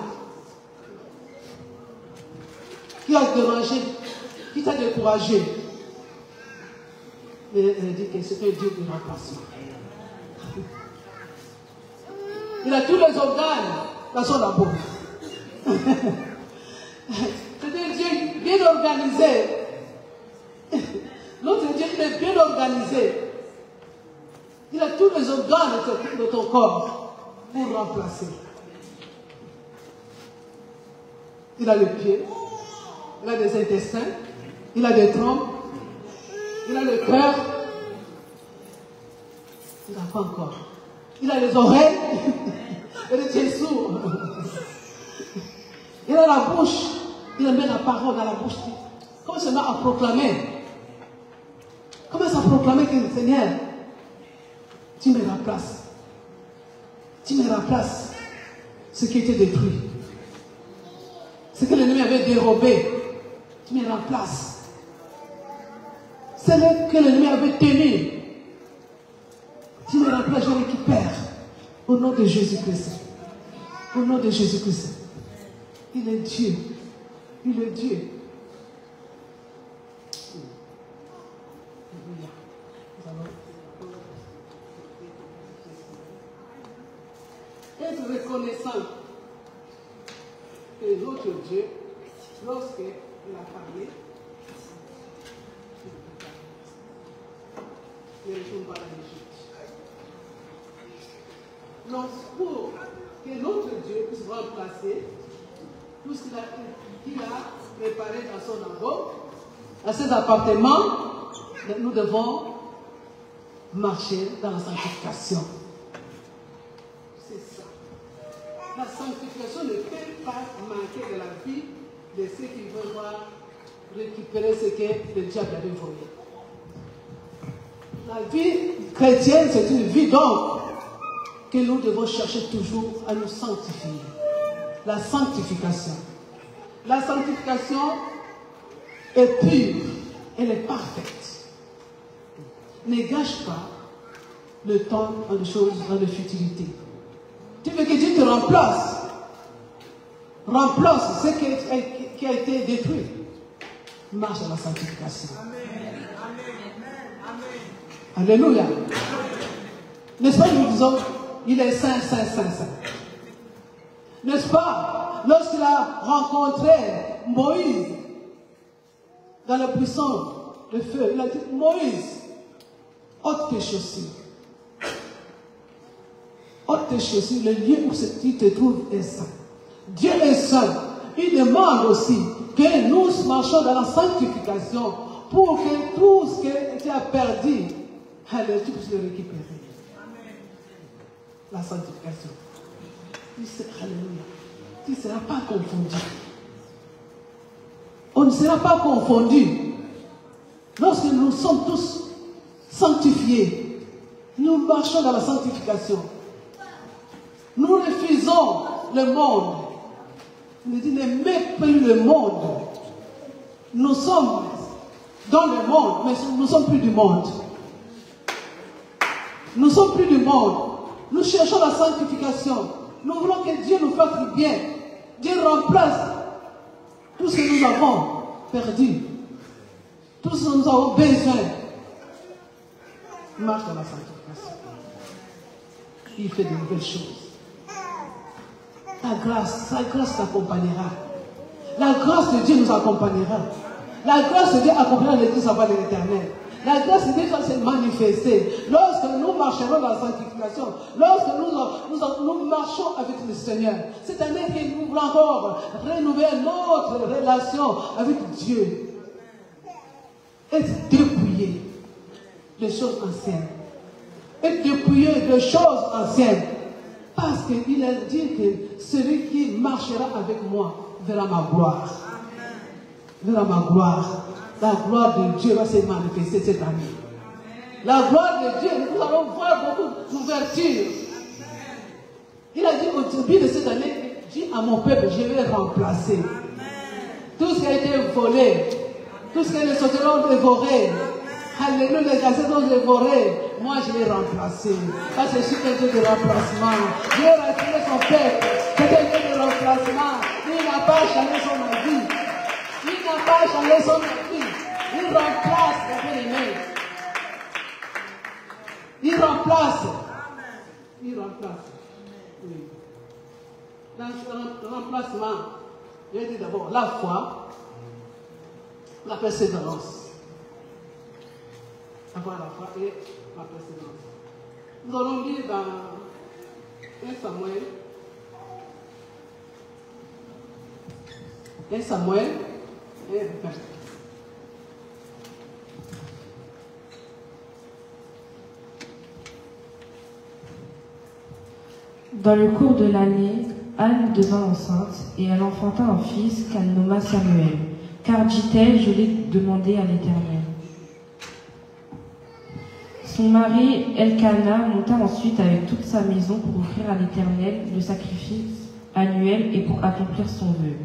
qui a dérangé, qui t'a découragé. Mais il a dit que c'est un Dieu de remplacement. Il a tous les organes dans son labo. C'est un Dieu bien organisé. Notre Dieu est bien organisé. Il a tous les organes de ton corps pour remplacer. Il a les pieds, il a des intestins, il a des trompes, il a le cœur. Il n'a pas encore. Il a les oreilles, il est sourd. Il a la bouche, il a mis la parole dans la bouche. Comment se met à proclamer? Comment ça proclamer que le Seigneur, tu me remplaces. Tu me remplaces ce qui était détruit. Ce que l'ennemi avait dérobé, tu me remplaces. Ce que l'ennemi avait tenu, tu me remplaces, je récupère. Au nom de Jésus-Christ. Au nom de Jésus-Christ. Il est Dieu. Il est Dieu. Être reconnaissant que notre Dieu, lorsqu'il a parlé, ne retourne pas dans l'Égypte. Donc, pour que notre Dieu puisse remplacer tout ce qu'il a préparé dans son abode, à ses appartements, nous devons marcher dans la sanctification. C'est ça. La sanctification ne peut pas manquer de la vie de ceux qui veulent voir récupérer ce que le diable avait volé. La vie chrétienne, c'est une vie donc que nous devons chercher toujours à nous sanctifier. La sanctification. La sanctification est pure, elle est parfaite. Ne gâche pas le temps dans des choses, dans des futilités. Tu veux que Dieu te remplace. Remplace ce qui a été détruit. Marche dans la sanctification. Alléluia. N'est-ce pas, nous disons, il est saint, saint, saint, saint. N'est-ce pas, lorsqu'il a rencontré Moïse dans le buisson de feu, il a dit, Moïse, ôte tes chaussures. Ôte tes chaussures, le lieu où tu te trouves est saint. Dieu est saint. Il demande aussi que nous marchions dans la sanctification pour que tout ce que tu as perdu, tu puisses le récupérer. La sanctification. Alléluia. Tu ne seras pas confondu. On ne sera pas confondu. Lorsque nous sommes tous sanctifiés, nous marchons dans la sanctification. Nous refusons le monde. Il dit, n'aimez plus le monde. Nous sommes dans le monde, mais nous ne sommes plus du monde. Nous ne sommes plus du monde. Nous cherchons la sanctification. Nous voulons que Dieu nous fasse du bien. Dieu remplace tout ce que nous avons perdu. Tout ce que nous avons besoin. Il marche dans la sanctification. Il fait de nouvelles choses. Sa grâce t'accompagnera. La grâce de Dieu nous accompagnera. La grâce de Dieu accompagnera l'Église avant l'Éternel. La grâce de Dieu va se manifester lorsque nous marcherons dans la sanctification, lorsque nous marchons avec le Seigneur. C'est un année que nous voulons encore renouveler notre relation avec Dieu. Être dépouillé des choses anciennes. Être dépouillé des choses anciennes. Parce qu'il a dit que celui qui marchera avec moi verra ma gloire. Verra ma gloire. La gloire de Dieu va se manifester cette année. La gloire de Dieu, nous allons voir beaucoup d'ouverture. Il a dit au début de cette année, dis à mon peuple, je vais remplacer. Tout ce qui a été volé, tout ce que les sauterelles ont dévoré, alléluia, les gazelles ont dévoré, moi je vais remplacer. Ça c'est sûr un Dieu de remplacement. Dieu a attiré son peuple, c'est un Dieu de remplacement. Il n'a pas changé son avis. Il n'a pas changé son avis. Il remplace les bien-aimés. Il remplace. Il remplace. Oui. Dans ce remplacement, je dis d'abord la foi, la persévérance. Avoir la foi et la persévérance. Nous allons lire dans 1 Samuel. 1 Samuel et 20. Dans le cours de l'année, Anne devint enceinte et elle enfanta un fils qu'elle nomma Samuel, car dit-elle, je l'ai demandé à l'Éternel. Son mari, Elkana, monta ensuite avec toute sa maison pour offrir à l'Éternel le sacrifice annuel et pour accomplir son vœu.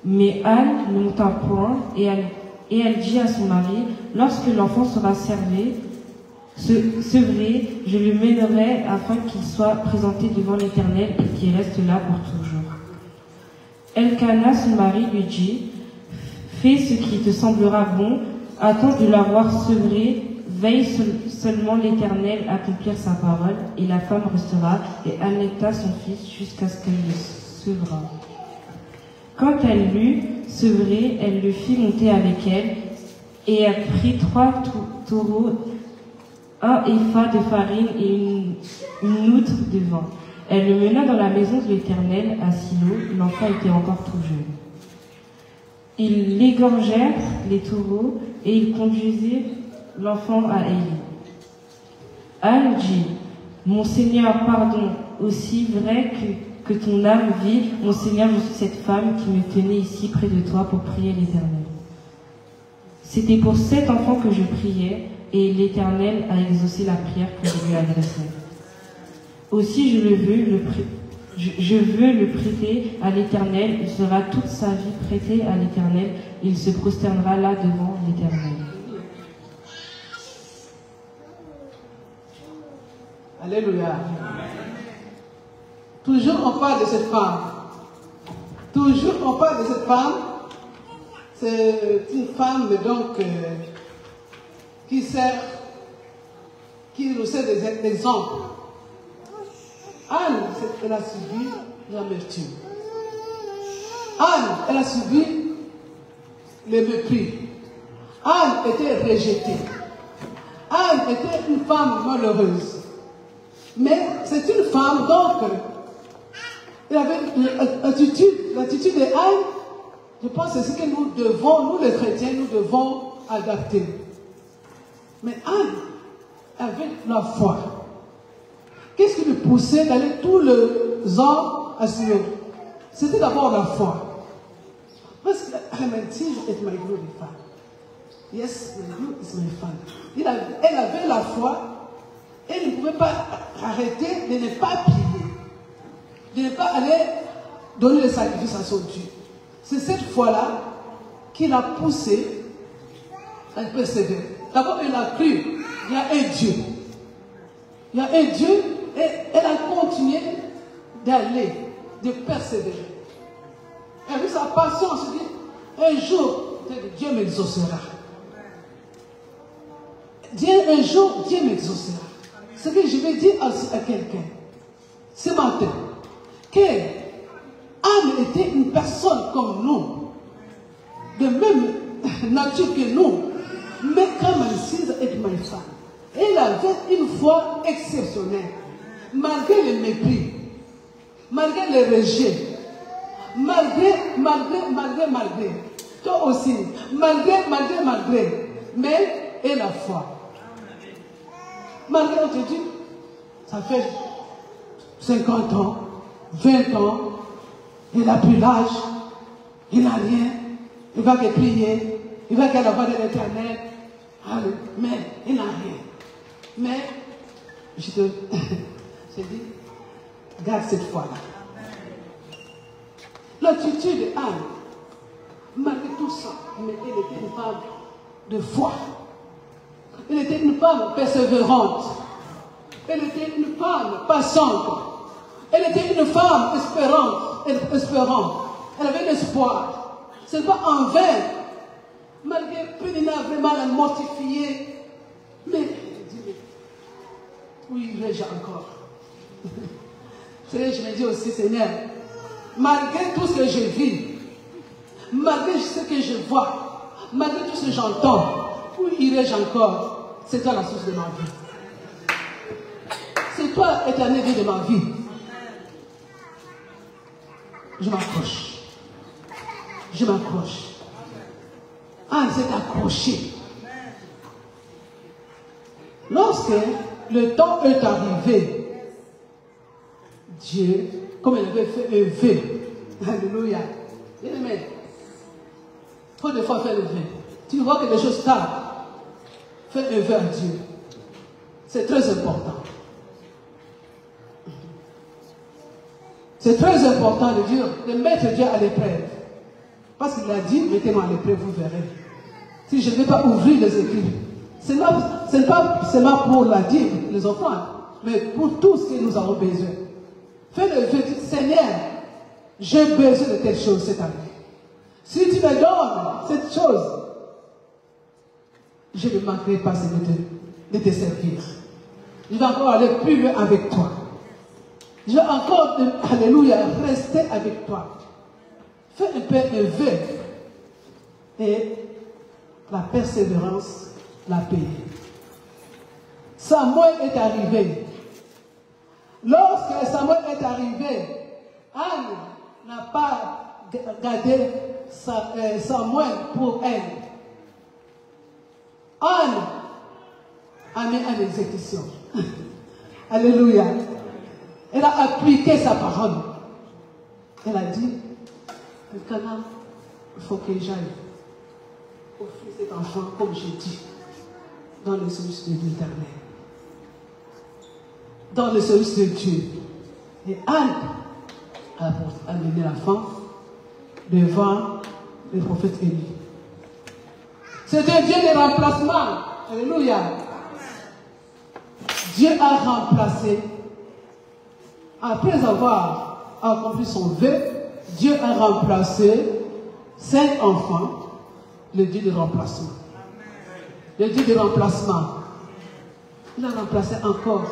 Mais Anne ne monta point et elle dit à son mari, lorsque l'enfant sera sevré, je le mènerai afin qu'il soit présenté devant l'Éternel et qu'il reste là pour toujours. Elkanah, son mari, lui dit, fais ce qui te semblera bon, attends de l'avoir sevré, veille seulement l'Éternel à accomplir sa parole, et la femme restera et allaita son fils jusqu'à ce qu'elle le sevrât. Quand elle l'eut sevré, elle le fit monter avec elle, et elle prit 3 taureaux, 1 épha de farine et une outre de vin. Elle le mena dans la maison de l'Éternel à Silo, l'enfant était encore tout jeune. Ils l'égorgèrent, les taureaux, et ils conduisirent l'enfant à Élie. Anne dit, mon Seigneur, pardon, aussi vrai que ton âme vit, mon Seigneur, je suis cette femme qui me tenait ici près de toi pour prier l'Éternel. C'était pour cet enfant que je priais, et l'Éternel a exaucé la prière que je lui adressais. Aussi je veux le prêter à l'Éternel, il sera toute sa vie prêté à l'Éternel, il se prosternera là devant l'Éternel. Alléluia. Toujours on parle de cette femme. Toujours on parle de cette femme. C'est une femme donc qui nous sert des exemples. Anne, elle a subi l'amertume. Anne, elle a subi le mépris. Anne était rejetée. Anne était une femme malheureuse. Mais c'est une femme, donc, elle avait l'attitude de Anne, je pense que c'est ce que nous devons, nous les chrétiens, nous devons adapter. Mais Anne avait la foi. Qu'est-ce qui le poussait d'aller tous les ans à Sion? C'était d'abord la foi. Parce que Clémentine est my glorified. Yes, my God is my father. Elle avait la foi. Elle ne pouvait pas arrêter de ne pas prier. De ne pas aller donner le sacrifice à son Dieu. C'est cette foi-là qui l'a poussée à persévérer. D'abord, elle a cru. Il y a un Dieu. Il y a un Dieu. Et elle a continué d'aller, de persévérer. Elle a vu sa passion, elle se dit, un jour, Dieu m'exaucera. Un jour, Dieu m'exaucera. Ce que je vais dire à quelqu'un, ce matin, que Anne était une personne comme nous, de même nature que nous, mais comme Cise est ma femme. Elle avait une foi exceptionnelle. Malgré le mépris, malgré le rejet, malgré, toi aussi, malgré, mais et la foi. Malgré, on te dit, ça fait 50 ans, 20 ans, il n'a plus l'âge, il n'a rien, il va que prier, il va qu'à la voix de l'Éternel, mais il n'a rien. Mais, je dis, garde cette foi-là. L'attitude d'Anne, malgré tout ça, mais elle était une femme de foi. Elle était une femme persévérante. Elle était une femme patiente. Elle était une femme espérante. Elle avait l'espoir. Ce n'est pas en vain. Malgré Pénina vraiment la mortifiée. Mais elle dit, oui, irai-je encore. Je me dis aussi, Seigneur, malgré tout ce que je vis, malgré ce que je vois, malgré tout ce que j'entends, où irai-je encore? C'est toi la source de ma vie. C'est toi, éternel Dieu de ma vie. Je m'accroche. Je m'accroche. Anne s'est accrochée. Lorsque le temps est arrivé, Dieu, comme il avait fait un vœu, alléluia, bien aimé, il faut des fois faire le vœu. Tu vois que les choses tardent, fais un vœu à Dieu. C'est très important. C'est très important de dire, de mettre Dieu à l'épreuve. Parce qu'il a dit, mettez-moi à l'épreuve, vous verrez. Si je ne vais pas ouvrir les Écritures, ce n'est pas seulement pour la dîme, les offrandes, mais pour tout ce que nous avons besoin. Fais le vœu, Seigneur, j'ai besoin de telle chose cette année. Si tu me donnes cette chose, je ne manquerai pas de te servir. Je vais encore aller plus loin avec toi. Je vais encore, alléluia, rester avec toi. Fais un peu un vœu. Et la persévérance l'a payé. Samuel est arrivé. Lorsque Samuel est arrivé, Anne n'a pas gardé Samuel pour elle. Anne a mis en exécution. Alléluia. Elle a appliqué sa parole. Elle a dit, Elkana, il faut que j'aille offrir cet enfant, comme j'ai dit, dans le service de l'Éternel. Dans le service de Dieu. Et Anne a amené l'enfant devant le prophète Élie. C'était Dieu de remplacement. Alléluia. Dieu a remplacé. Après avoir accompli son vœu, Dieu a remplacé 5 enfants, le Dieu de remplacement. Le Dieu de remplacement. Il a remplacé encore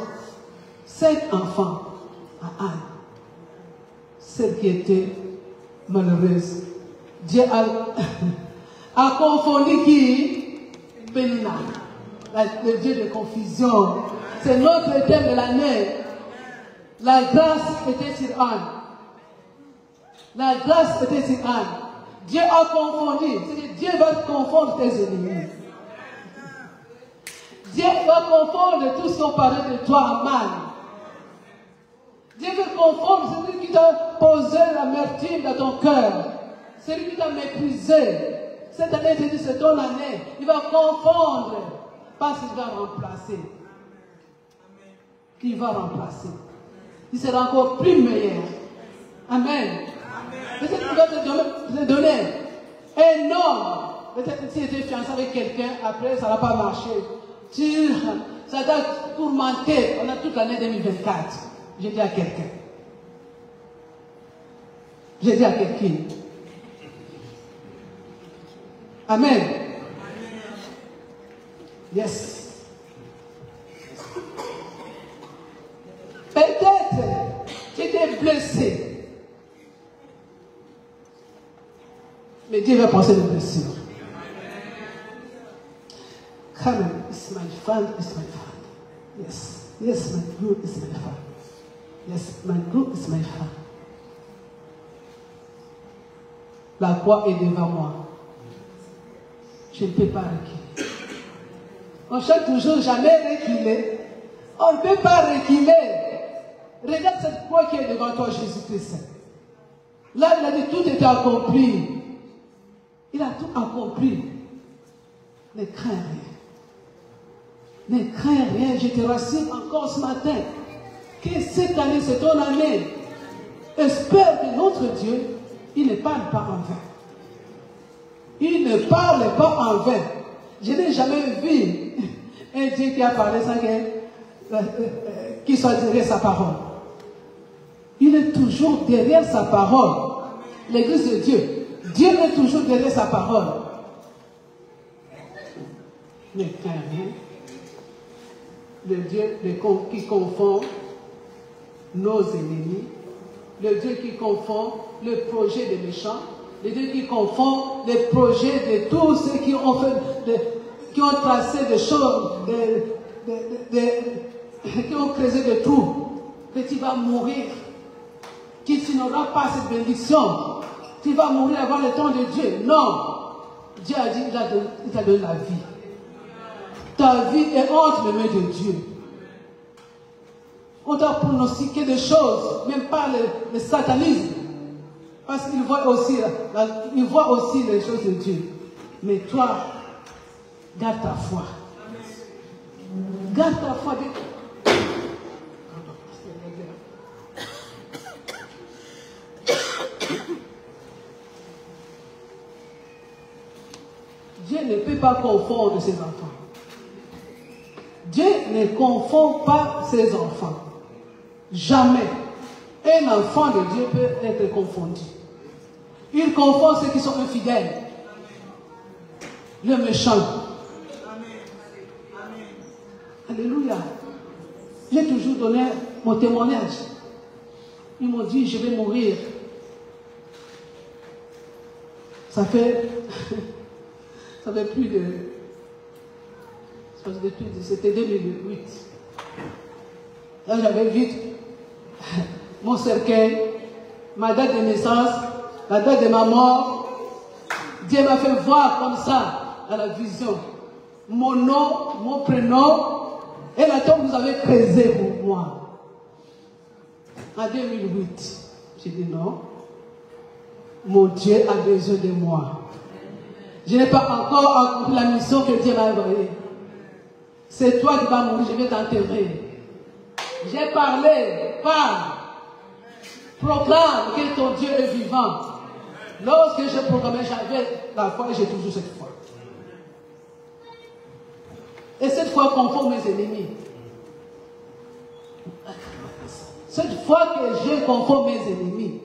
5 enfants à Anne. Celle qui était malheureuse. Dieu a confondu qui? Pénina. Le Dieu de confusion. C'est notre thème de l'année. La grâce était sur Anne. La grâce était sur Anne. Dieu a confondu. Dieu va confondre tes ennemis. Dieu va confondre tout ce qu'on parlait de toi, mal. Dieu veut confondre celui qui t'a posé l'amertume dans ton cœur. Celui qui t'a méprisé. Cette année, c'est ton année. Il va confondre. Parce qu'il va remplacer. Il va remplacer. Il sera encore plus meilleur. Amen. Peut-être qu'il va te donner un homme. Peut-être que si tu es fiancé avec quelqu'un, après ça ne va pas marcher. Ça t'a tourmenté pendant toute l'année 2024. J'ai dit à quelqu'un. J'ai dit à quelqu'un. Amen. Yes. Peut-être tu étais blessé. Mais Dieu va penser de blessure. Come on, it's my friend, it's my friend. Yes, yes, my group is my friend. Yes, my group is my friend. La croix est devant moi. Je ne peux pas reculer. On chante toujours jamais reculer. On ne peut pas reculer. Regarde cette croix qui est devant toi, Jésus-Christ. Là, il a dit tout était accompli. Il a tout accompli. Ne crains rien. Ne crains rien. Je te rassure encore ce matin que cette année, c'est ton année. Espère que notre Dieu, il ne parle pas en vain. Il ne parle pas en vain. Je n'ai jamais vu un Dieu qui a parlé sans qu'il soit derrière sa parole. Il est toujours derrière sa parole. L'église de Dieu. Dieu est toujours derrière sa parole. Ne crains rien. Le Dieu qui confond nos ennemis. Le Dieu qui confond le projet des méchants. Le Dieu qui confond les projets de tous ceux qui ont qui ont tracé des choses, qui ont creusé des trous. Que tu vas mourir. Que tu n'auras pas cette bénédiction. Tu vas mourir avant le temps de Dieu. Non. Dieu a dit, il t'a donné la vie. Ta vie est entre les mains de Dieu. On t'a pronostiqué des choses, même pas le satanisme. Parce qu'il voit aussi les choses de Dieu. Mais toi, garde ta foi. Garde ta foi. Dieu ne peut pas confondre ses enfants. Dieu ne confond pas ses enfants. Jamais. Un enfant de Dieu peut être confondu. Il confond ceux qui sont infidèles. Le méchant. Alléluia. J'ai toujours donné mon témoignage. Ils m'ont dit, je vais mourir. Ça fait plus de... C'était 2008. Là, j'avais vite mon cercueil, ma date de naissance, la date de ma mort. Dieu m'a fait voir comme ça, à la vision, mon nom, mon prénom et la tombe que vous avez creusée pour moi. En 2008, j'ai dit non. Mon Dieu a besoin de moi. Je n'ai pas encore accompli la mission que Dieu m'a envoyée. C'est toi qui vas mourir, je vais t'enterrer. J'ai parlé, parle. Proclame que ton Dieu est vivant. Lorsque je proclamais, j'avais la foi et j'ai toujours cette foi. Et cette foi confond mes ennemis. Cette foi que je confond mes ennemis.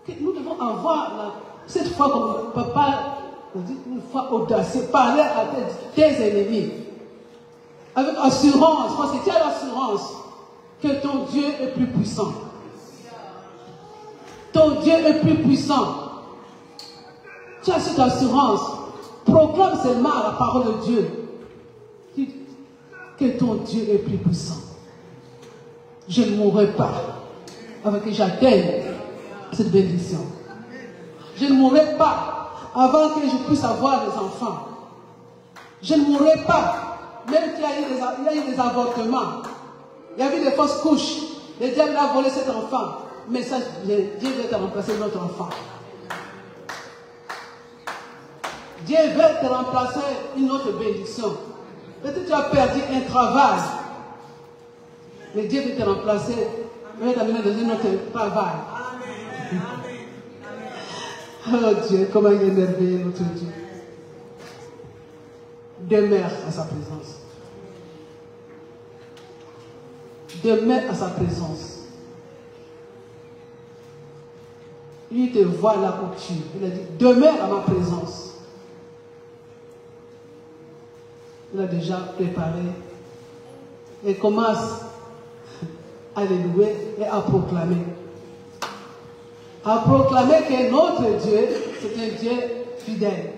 Que nous devons avoir cette foi comme papa, une foi audacieuse, parler à tes ennemis. Avec assurance, parce que tu as l'assurance que ton Dieu est plus puissant. Ton Dieu est plus puissant. Tu as cette assurance. Proclame seulement la parole de Dieu. Dis que ton Dieu est plus puissant. Je ne mourrai pas avant que j'atteigne cette bénédiction. Je ne mourrai pas avant que je puisse avoir des enfants. Je ne mourrai pas, même qu'il y a eu des avortements. Il y a eu des fausses couches. Le diable a volé cet enfant. Mais ça, Dieu veut te remplacer notre enfant. Dieu veut te remplacer une autre bénédiction. Peut-être que tu as perdu un travail. Mais Dieu veut te remplacer. Il veut t'amener dans un autre travail. Oh Dieu, comment il est merveilleux notre Dieu. Demeure à sa présence. Demeure à sa présence. Il te voit là où tu es. Il a dit, demeure à ma présence. Il a déjà préparé. Et commence à le louer et à proclamer. À proclamer que notre Dieu, c'est un Dieu fidèle.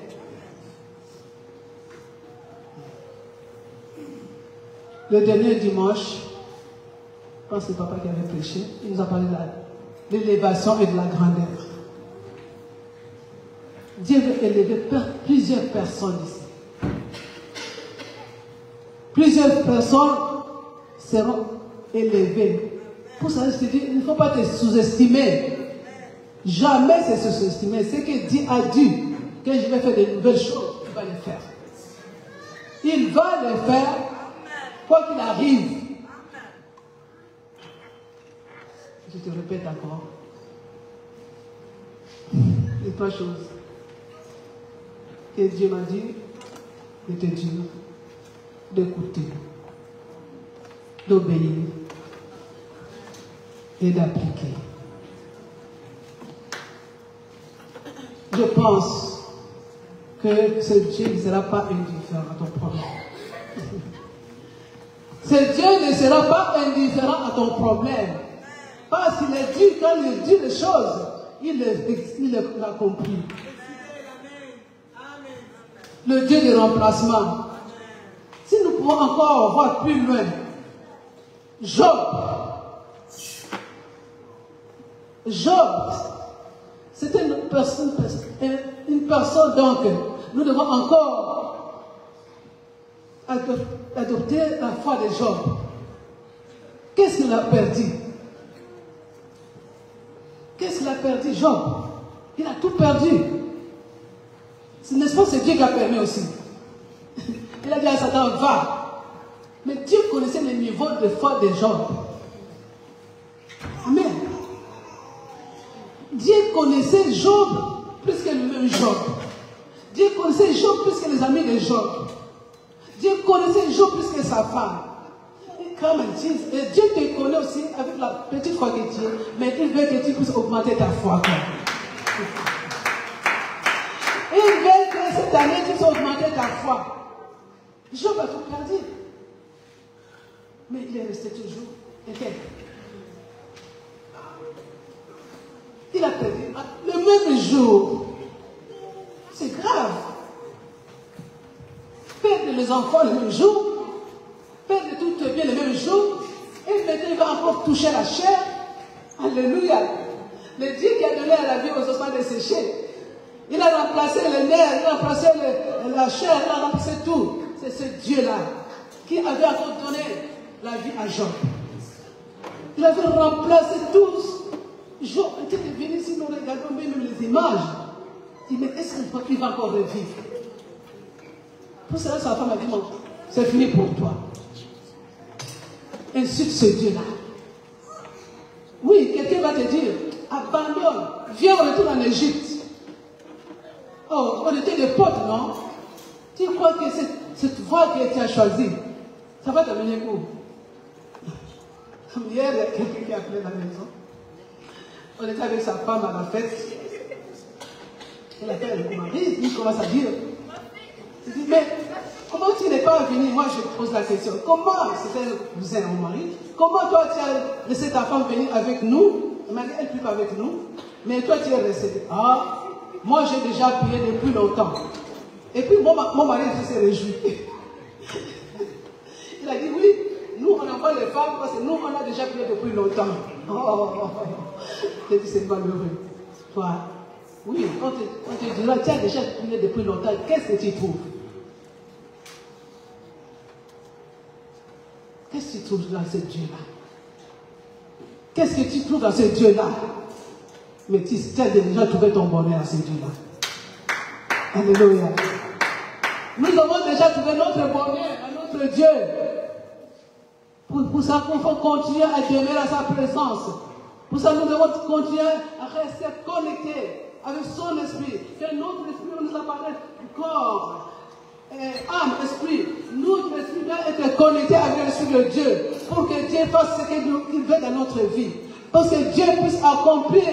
Le dernier dimanche, je pense que c'est papa qui avait prêché, il nous a parlé de l'élévation et de la grandeur. Dieu veut élever plusieurs personnes ici. Plusieurs personnes seront élevées. Pour ça, je te dis, il ne faut pas te sous-estimer. Jamais se sous-estimer. Ce que Dieu a dit, que je vais faire de nouvelles choses, il va les faire. Il va les faire, quoi qu'il arrive. Je te répète encore. Les trois choses que Dieu m'a dit de te dire, d'écouter, d'obéir et d'appliquer. Je pense que ce Dieu ne sera pas indifférent à ton problème. Ce Dieu ne sera pas indifférent à ton problème. Parce qu'il est dit, quand il dit les choses, il l'accomplit. Le Dieu de remplacement. Si nous pouvons encore voir plus loin, Job, c'était une personne donc, nous devons encore adopter la foi de Job. Qu'est-ce qu'il a perdu? Qu'est-ce qu'il a perdu, Job? Il a tout perdu. N'est-ce pas, c'est Dieu qui a permis aussi. Il a dit à Satan, va. Mais Dieu connaissait le niveau de foi de Job. Amen. Dieu connaissait Job plus que lui-même Job. Dieu connaissait Job plus que les amis de Job. Dieu connaissait Job plus que sa femme. Come and Jesus. Et Dieu te connaît aussi avec la petite foi que tu es, mais il veut que tu puisses augmenter ta foi. Il veut que cette année tu puisses augmenter ta foi. Job a tout perdu. Mais il est resté toujours intègre. Il a perdu le même jour. C'est grave. Perdre les enfants le même jour, perdre tout bien le même jour, et maintenant il va encore toucher la chair. Alléluia. Le Dieu qui a donné à la vie aux ossements desséchés, il a remplacé les nerfs, il a remplacé la chair, il a remplacé tout. C'est ce Dieu-là qui avait encore donné la vie à Job. Il avait remplacé tous. Job était venu, si nous regardons même les images, il dit, mais est-ce qu'il va encore revivre? Pour cela, sa femme a dit, non, c'est fini pour toi. Insulte ce Dieu-là. Oui, quelqu'un va te dire, abandonne, viens, on retourne en Égypte. Oh, on était des potes, non? Tu crois que cette voie que tu as choisie, ça va t'amener où? Hier, il y a quelqu'un qui a appelé la maison. On était avec sa femme à la fête. Elle appelle mon mari, il commence à dire. Il dit, mais comment tu n'es pas venu? Moi, je pose la question. Comment, c'était le cousin à mon mari, comment toi tu as laissé ta femme venir avec nous? Elle m'a dit, elle ne prie pas avec nous. Mais toi, tu es resté. Ah, moi, j'ai déjà prié depuis longtemps. Et puis, mon mari s'est réjoui. Il a dit, oui, nous, on envoie les femmes parce que nous, on a déjà prié depuis longtemps. J'ai dit, c'est malheureux. Toi, oui, quand tu diras, tu as déjà prié depuis longtemps, qu'est-ce que tu trouves? Qu'est-ce que tu trouves dans ce Dieu-là? Qu'est-ce que tu trouves dans ce Dieu-là? Mais tu as déjà trouvé ton bonheur à ce Dieu-là. Alléluia. Nous avons déjà trouvé notre bonheur à notre Dieu. Pour ça, il faut continuer à demeurer à sa présence. Pour ça, nous devons continuer à rester connectés avec son esprit. Que notre esprit nous apparaisse corps, âme, esprit. Notre esprit doit être connecté avec l'esprit de Dieu pour que Dieu fasse ce qu'il veut dans notre vie. Parce que Dieu puisse accomplir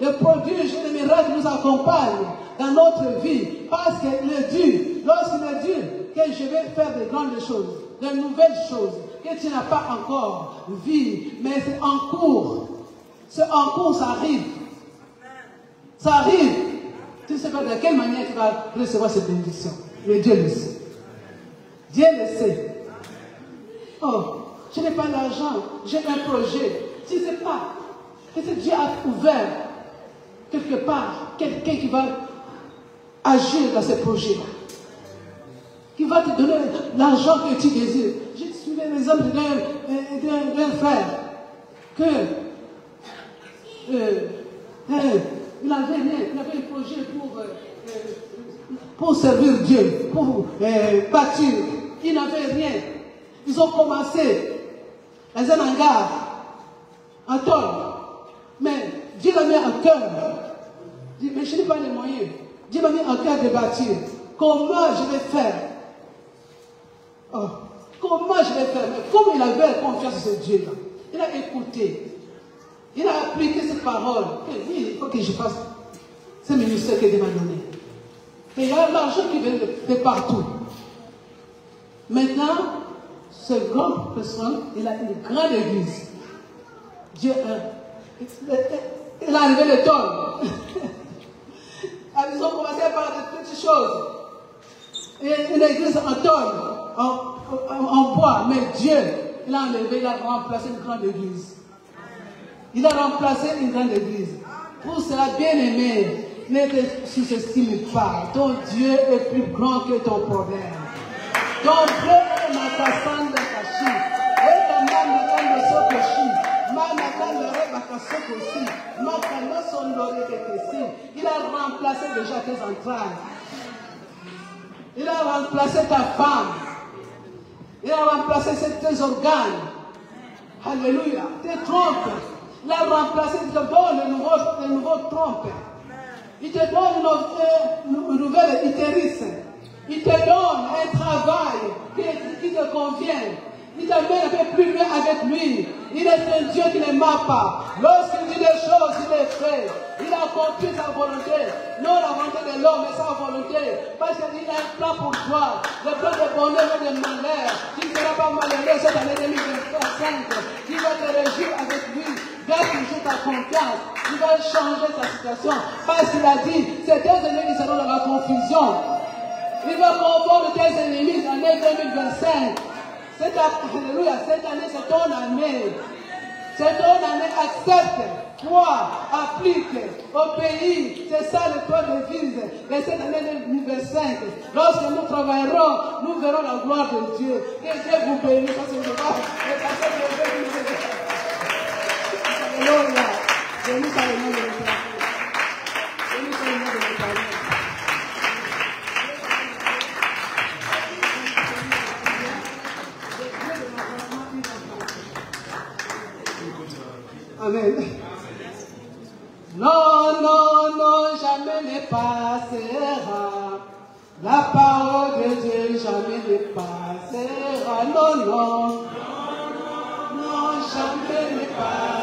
le prodiges et les miracles qui nous accompagnent dans notre vie. Parce que le Dieu, lorsqu'il dit que je vais faire de grandes choses, de nouvelles choses, que tu n'as pas encore vu, mais c'est en cours. C'est en cours, ça arrive. Ça arrive. Tu ne sais pas de quelle manière tu vas recevoir cette bénédiction. Mais Dieu le sait. Dieu le sait. Oh, je n'ai pas d'argent, j'ai un projet. Tu ne sais pas. Peut-être Dieu a ouvert quelque part quelqu'un qui va agir dans ce projet-là. Qui va te donner l'argent que tu désires. Je suivais l'exemple d'un frère que il avait un projet pour servir Dieu, pour bâtir. Il n'avait rien. Ils ont commencé dans un hangar, en tôle. Mais Dieu l'a mis en cœur. Il dit, mais je n'ai pas les moyens. Dieu m'a mis en cœur de bâtir. Comment je vais faire? Oh, comment je vais faire? Mais comme il avait confiance en ce Dieu-là, il a écouté. Il a appliqué cette parole. Et oui, il faut que je fasse ce ministère que Dieu m'a donné. Et il y a l'argent qui vient de partout. Maintenant, ce grand personne, il a une grande église. Dieu il a arrivé le tonnes. Ils ont commencé par des petites choses. Et une église en tonnes, en bois. Mais Dieu, il a enlevé, il a remplacé une grande église. Il a remplacé une grande église. Pour cela, bien-aimé, ne te sous-estime pas. Ton Dieu est plus grand que ton problème. Ton Dieu est Makassanda Kashi. Et ta main de Sokoshi. Il a remplacé déjà tes entrailles. Il a remplacé ta femme. Il a remplacé tes organes. Alléluia. Tes trompes. Il a remplacé, il te donne le nouveau trompe. Il te donne une nouvelle utérus. Il te donne un travail qui te convient. Il t'a même fait plus loin avec lui. Il est un Dieu qui ne ment pas. Lorsqu'il dit des choses, il les fait. Il a accompli sa volonté. Non la volonté de l'homme, mais sa volonté. Parce qu'il a un plan pour toi. Le plan de bonheur et de malheur. Tu ne seras pas malheureux cette année 2025. Tu vas te réjouir avec lui. Garde toujours ta confiance. Il va changer ta situation. Parce qu'il a dit, c'est tes ennemis qui seront dans la confusion. Il va confondre tes ennemis en l'année 2025. Alléluia, cette année c'est ton année. C'est ton année, accepte, crois, applique au pays. C'est ça le point de devise de cette année 2025. Lorsque nous travaillerons, nous verrons la gloire de Dieu. Que Dieu vous bénisse. Parce que je vais passer le Alléluia. Bénis à le nom de l'Éternel. Bénis à le nom de l'Éternel. Amen. Non, non, non, jamais ne passera. La parole de Dieu jamais ne passera. Non, non, non, jamais ne passera.